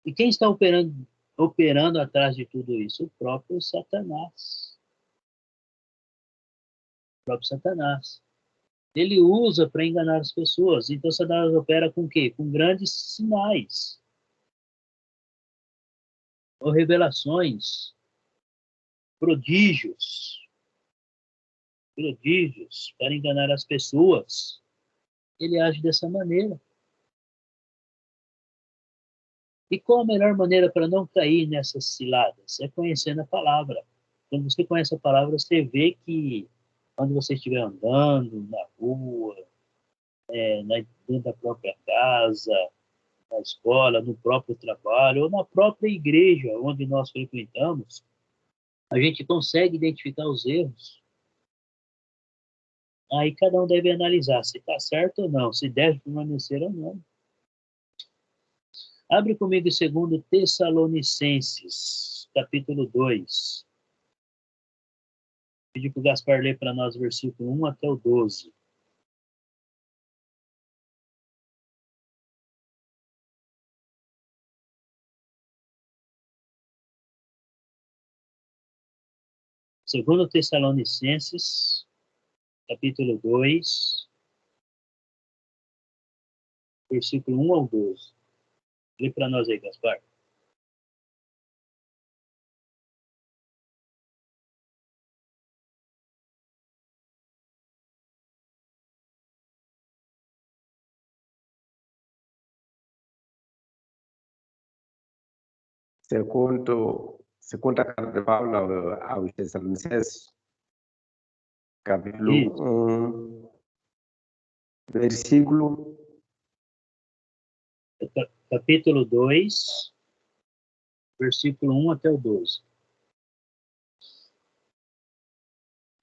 E quem está operando atrás de tudo isso? O próprio Satanás. O próprio Satanás. Ele usa para enganar as pessoas. Então, Satanás opera com o quê? Com grandes sinais. Ou revelações. Prodígios. Prodígios para enganar as pessoas. Ele age dessa maneira. E qual a melhor maneira para não cair nessas ciladas? É conhecendo a palavra. Quando você conhece a palavra, você vê que quando você estiver andando na rua, dentro da própria casa, na escola, no próprio trabalho, ou na própria igreja onde nós frequentamos, a gente consegue identificar os erros. Aí cada um deve analisar se está certo ou não, se deve permanecer ou não. Abre comigo em 2 Tessalonicenses, capítulo 2. Pedi para o Gaspar ler para nós o versículo 1 até o 12. Segundo Tessalonicenses, capítulo 2, versículo 1 ao 12. Lê para nós aí, Gaspar. Segunda carta de Paulo aos Tessalonicenses, capítulo Isso. 1, versículo Capítulo 2, versículo 1 até o 12.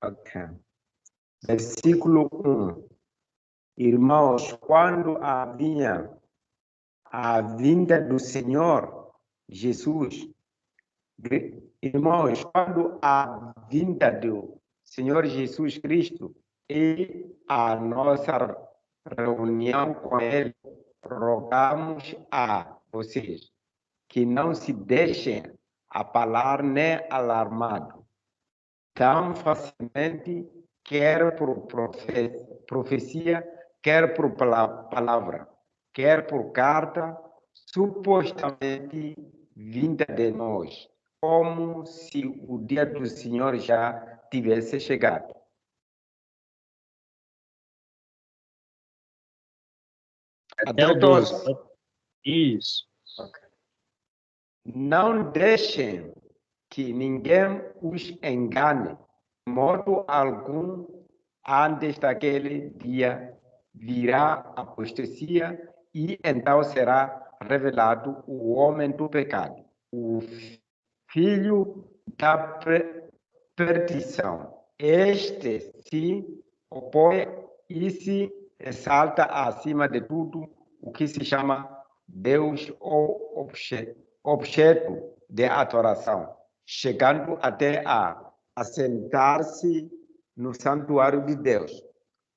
Okay. Versículo 1. Irmãos, quando havia a vinda do Senhor Jesus, irmãos, quando a vinda do Senhor Jesus Cristo e a nossa reunião com Ele, rogamos a vocês que não se deixem abalar nem alarmado tão facilmente, quer por profecia, quer por palavra, quer por carta, supostamente vinda de nós, como se o dia do Senhor já tivesse chegado. Até o 12. Isso. Okay. Não deixem que ninguém os engane, de modo algum, Antes daquele dia virá a apostasia e então será revelado o homem do pecado, o filho da perdição. Este se opõe e se exalta acima de tudo o que se chama Deus ou objeto de adoração, chegando até a assentar-se no santuário de Deus,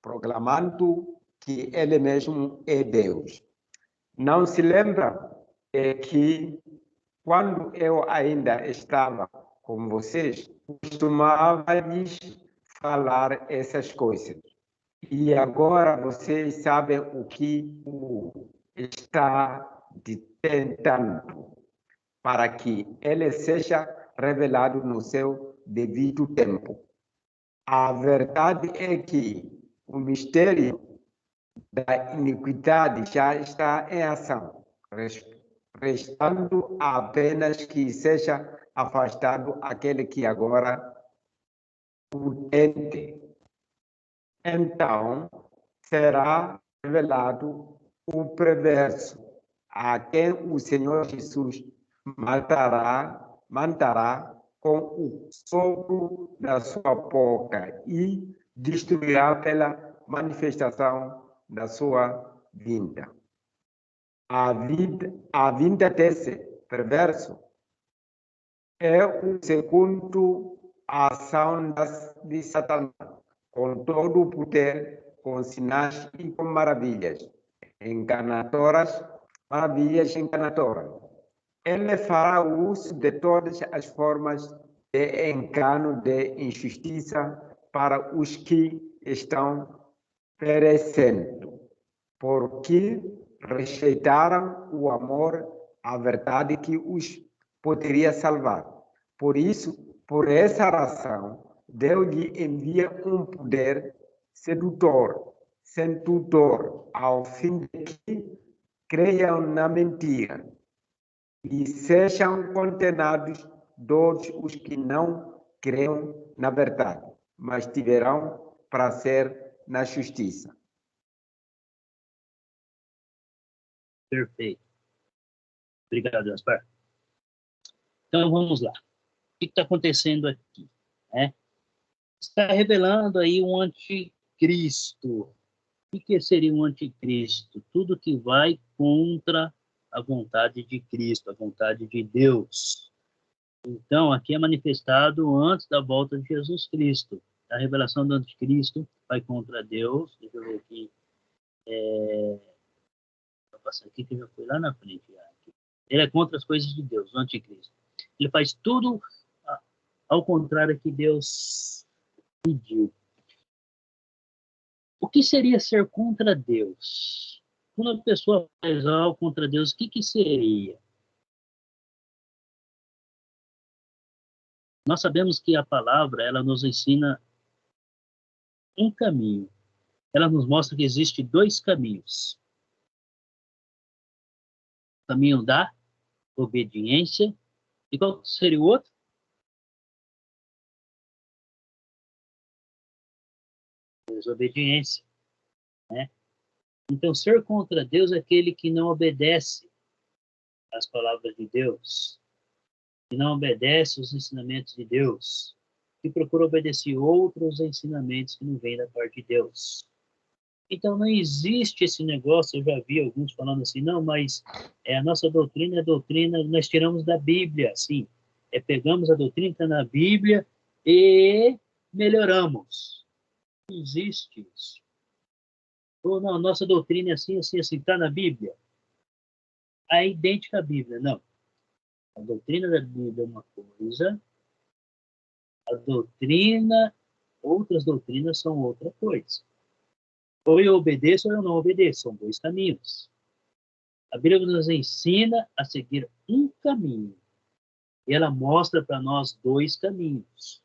proclamando que ele mesmo é Deus. Não se lembra que quando eu ainda estava com vocês, costumava lhes falar essas coisas. E agora vocês sabem o que está tentando, para que ele seja revelado no seu devido tempo. A verdade é que o mistério da iniquidade já está em ação, restando apenas que seja afastado aquele que agora o tente. Então será revelado o perverso, a quem o Senhor Jesus matará com o sopro da sua boca e destruirá pela manifestação da sua vinda. A vinda desse perverso é o segundo ação de Satanás, com todo o poder, com sinais e com maravilhas enganadoras. Ele fará uso de todas as formas de engano, de injustiça para os que estão perecendo, porque rejeitaram o amor, a verdade que os poderia salvar. Por isso, por essa razão, Deus lhe envia um poder sedutor ao fim de que creiam na mentira e sejam condenados todos os que não creiam na verdade, mas tiverão prazer na justiça. Perfeito. Obrigado, Gaspar. Então, vamos lá. O que está acontecendo aqui? Está revelando aí um anticristo. O que seria um anticristo? Tudo que vai contra a vontade de Cristo, a vontade de Deus. Então, aqui é manifestado antes da volta de Jesus Cristo. A revelação do anticristo vai contra Deus. Deixa eu ver aqui. Vou passar aqui que já foi lá na frente. Ele é contra as coisas de Deus, o anticristo. Ele faz tudo ao contrário que Deus pediu. O que seria ser contra Deus? Quando a pessoa faz algo contra Deus, o que seria? Nós sabemos que a palavra, ela nos ensina um caminho. Ela nos mostra que existe dois caminhos. O caminho da obediência. E qual seria o outro? Desobediência. Né? Então, ser contra Deus é aquele que não obedece às palavras de Deus, que não obedece os ensinamentos de Deus, que procura obedecer outros ensinamentos que não vêm da parte de Deus. Então, não existe esse negócio, eu já vi alguns falando assim, não, mas a nossa doutrina é doutrina, nós tiramos da Bíblia, sim. Pegamos a doutrina que está na Bíblia e melhoramos. Não existe isso. Ou não, nossa doutrina é assim, assim, assim, está na Bíblia. É idêntica à Bíblia, não. A doutrina da Bíblia é uma coisa, outras doutrinas são outra coisa. Ou eu obedeço ou eu não obedeço, são dois caminhos. A Bíblia nos ensina a seguir um caminho, e ela mostra para nós dois caminhos.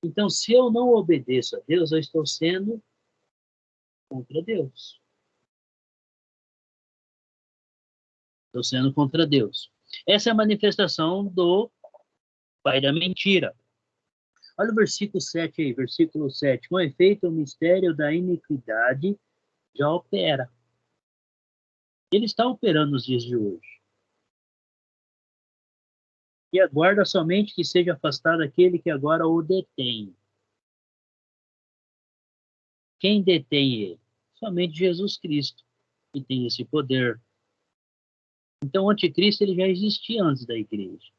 Então, se eu não obedeço a Deus, eu estou sendo contra Deus. Estou sendo contra Deus. Essa é a manifestação do pai da mentira. Olha o versículo 7 aí, versículo 7. Com efeito, o mistério da iniquidade já opera. Ele está operando nos dias de hoje. E aguarda somente que seja afastado aquele que agora o detém. Quem detém ele? Somente Jesus Cristo, que tem esse poder. Então, o anticristo ele já existia antes da igreja.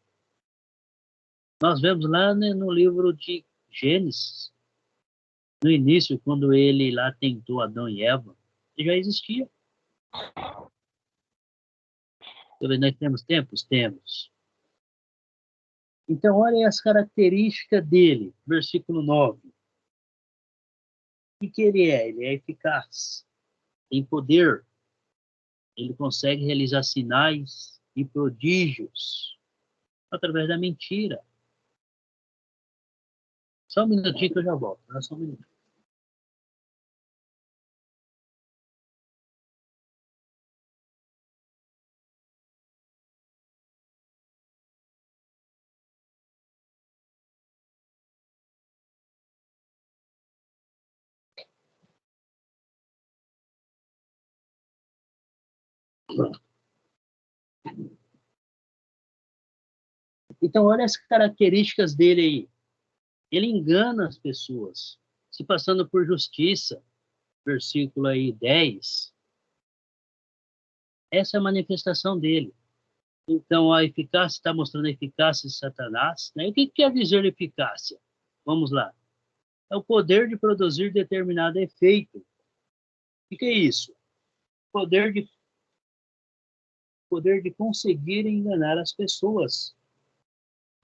Nós vemos lá, né, no livro de Gênesis, no início, quando ele lá tentou Adão e Eva, ele já existia. Nós temos tempos? Temos. Então, olha as características dele, versículo 9. O que ele é? Ele é eficaz, tem poder, ele consegue realizar sinais e prodígios através da mentira. Só um minutinho que eu já volto. Só um minutinho. Então, olha as características dele aí. Ele engana as pessoas, se passando por justiça. Versículo aí 10. Essa é a manifestação dele. Então, a eficácia está mostrando a eficácia de Satanás. Né? E o que quer dizer eficácia? Vamos lá. É o poder de produzir determinado efeito. O que é isso? Poder de conseguir enganar as pessoas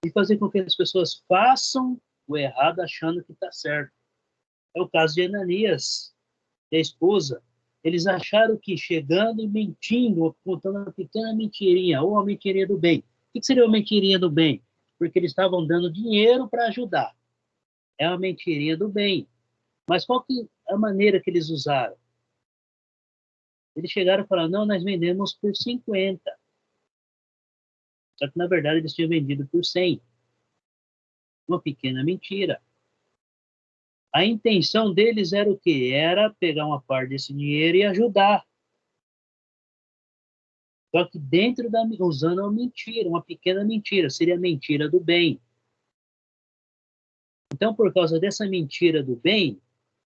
e fazer com que as pessoas façam o errado achando que está certo. É o caso de Ananias e a esposa. Eles acharam que chegando e mentindo, contando uma pequena mentirinha, ou uma mentirinha do bem. O que seria uma mentirinha do bem? Porque eles estavam dando dinheiro para ajudar. É uma mentirinha do bem. Mas qual que é a maneira que eles usaram? Eles chegaram e falaram, não, nós vendemos por 50. Só que, na verdade, eles tinham vendido por 100. Uma pequena mentira. A intenção deles era o quê? Era pegar uma parte desse dinheiro e ajudar. Só que dentro usando uma mentira, uma pequena mentira, seria a mentira do bem. Então, por causa dessa mentira do bem,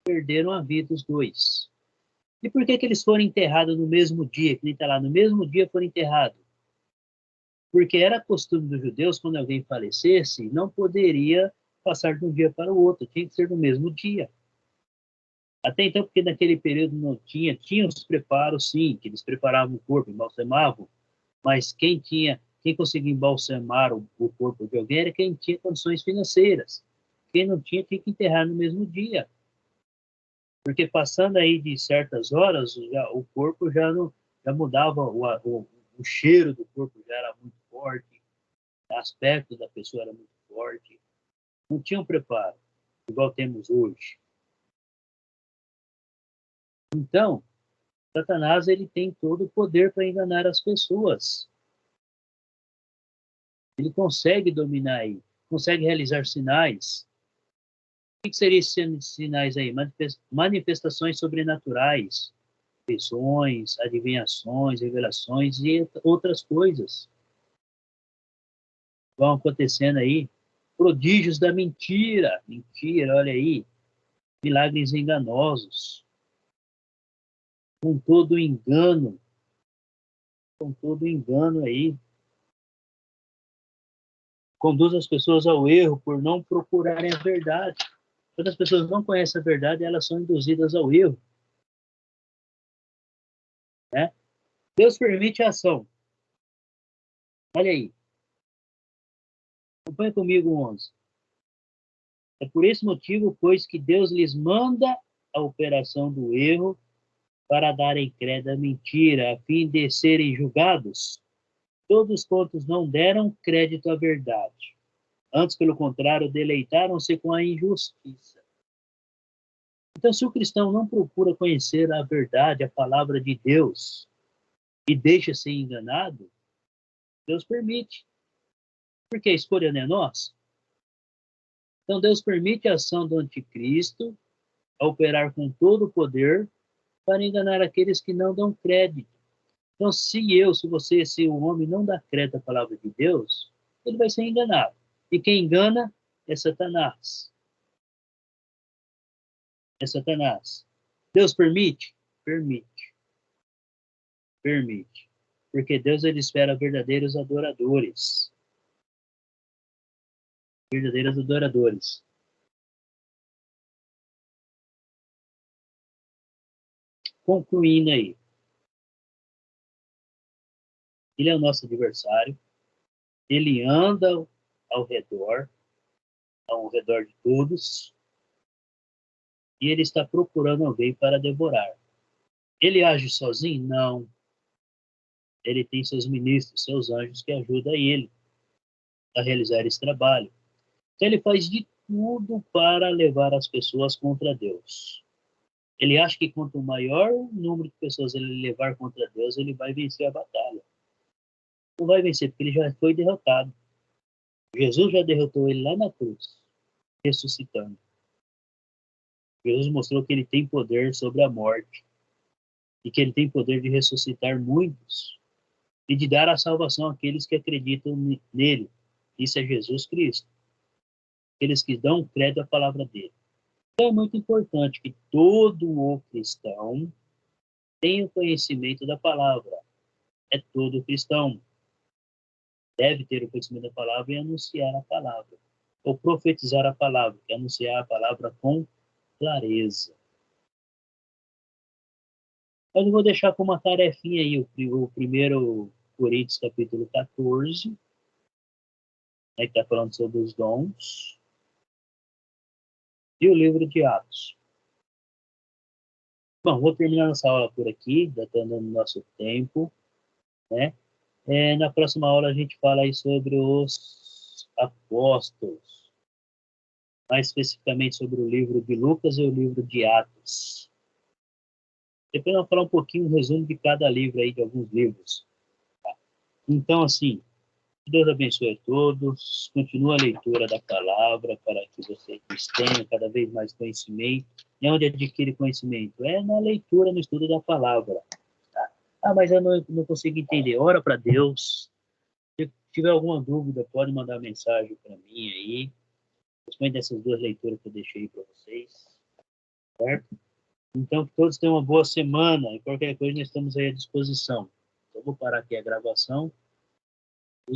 perderam a vida os dois. E por que eles foram enterrados no mesmo dia? Que nem está lá, no mesmo dia foram enterrados. Porque era costume dos judeus, quando alguém falecesse, não poderia passar de um dia para o outro, tinha que ser no mesmo dia. Até então, porque naquele período não tinha os preparos, sim, que eles preparavam o corpo, embalsamavam, mas quem conseguia embalsamar o corpo de alguém era quem tinha condições financeiras. Quem não tinha, tinha que enterrar no mesmo dia. Porque passando aí de certas horas, o corpo já mudava, o cheiro do corpo já era muito forte, o aspecto da pessoa era muito forte. Não tinha um preparo, igual temos hoje. Então, Satanás ele tem todo o poder para enganar as pessoas. Ele consegue dominar aí, consegue realizar sinais. O que seriam esses sinais aí? Manifestações sobrenaturais, visões, adivinhações, revelações e outras coisas vão acontecendo aí. Prodígios da mentira, olha aí, milagres enganosos, com todo engano aí, conduz as pessoas ao erro por não procurarem a verdade. Quando as pessoas não conhecem a verdade, elas são induzidas ao erro. Né? Deus permite a ação. Olha aí. Acompanhe comigo o 11. É por esse motivo, pois, que Deus lhes manda a operação do erro para darem crédito à mentira, a fim de serem julgados todos quantos não deram crédito à verdade. Antes, pelo contrário, deleitaram-se com a injustiça. Então, se o cristão não procura conhecer a verdade, a palavra de Deus, e deixa ser enganado, Deus permite. Porque a escolha não é nossa. Então, Deus permite a ação do anticristo a operar com todo o poder para enganar aqueles que não dão crédito. Então, se você, se o homem não dá crédito à palavra de Deus, ele vai ser enganado. E quem engana é Satanás. É Satanás. Deus permite? Permite. Permite. Porque Deus, ele espera verdadeiros adoradores. Verdadeiros adoradores. Concluindo aí. Ele é o nosso adversário. Ele anda ao redor de todos. E ele está procurando alguém para devorar. Ele age sozinho? Não. Ele tem seus ministros, seus anjos que ajudam ele a realizar esse trabalho. Então ele faz de tudo para levar as pessoas contra Deus. Ele acha que quanto maior o número de pessoas ele levar contra Deus, ele vai vencer a batalha. Não vai vencer, porque ele já foi derrotado. Jesus já derrotou ele lá na cruz, ressuscitando. Jesus mostrou que ele tem poder sobre a morte e que ele tem poder de ressuscitar muitos e de dar a salvação àqueles que acreditam nele. Isso é Jesus Cristo. Aqueles que dão crédito à palavra dele. Então é muito importante que todo o cristão tenha o conhecimento da palavra. É todo cristão. Deve ter o conhecimento da palavra e anunciar a palavra. Ou profetizar a palavra, que é anunciar a palavra com clareza. Mas eu vou deixar como uma tarefinha aí o primeiro Coríntios capítulo 14, né, que está falando sobre os dons, e o livro de Atos. Bom, vou terminar nossa aula por aqui, já está dando nosso tempo, né? Na próxima aula a gente fala aí sobre os apóstolos, mais especificamente sobre o livro de Lucas e o livro de Atos. Depois eu vou falar um pouquinho, um resumo de cada livro aí, de alguns livros. Tá? Então, assim, Deus abençoe a todos, continua a leitura da palavra para que vocês tenham cada vez mais conhecimento. E onde adquire conhecimento? É na leitura, no estudo da palavra. Tá? Mas eu não consigo entender. Ora para Deus. Se tiver alguma dúvida, pode mandar mensagem para mim aí. Principalmente dessas duas leituras que eu deixei para vocês. Certo? Então, que todos tenham uma boa semana. E qualquer coisa, nós estamos aí à disposição. Então, vou parar aqui a gravação.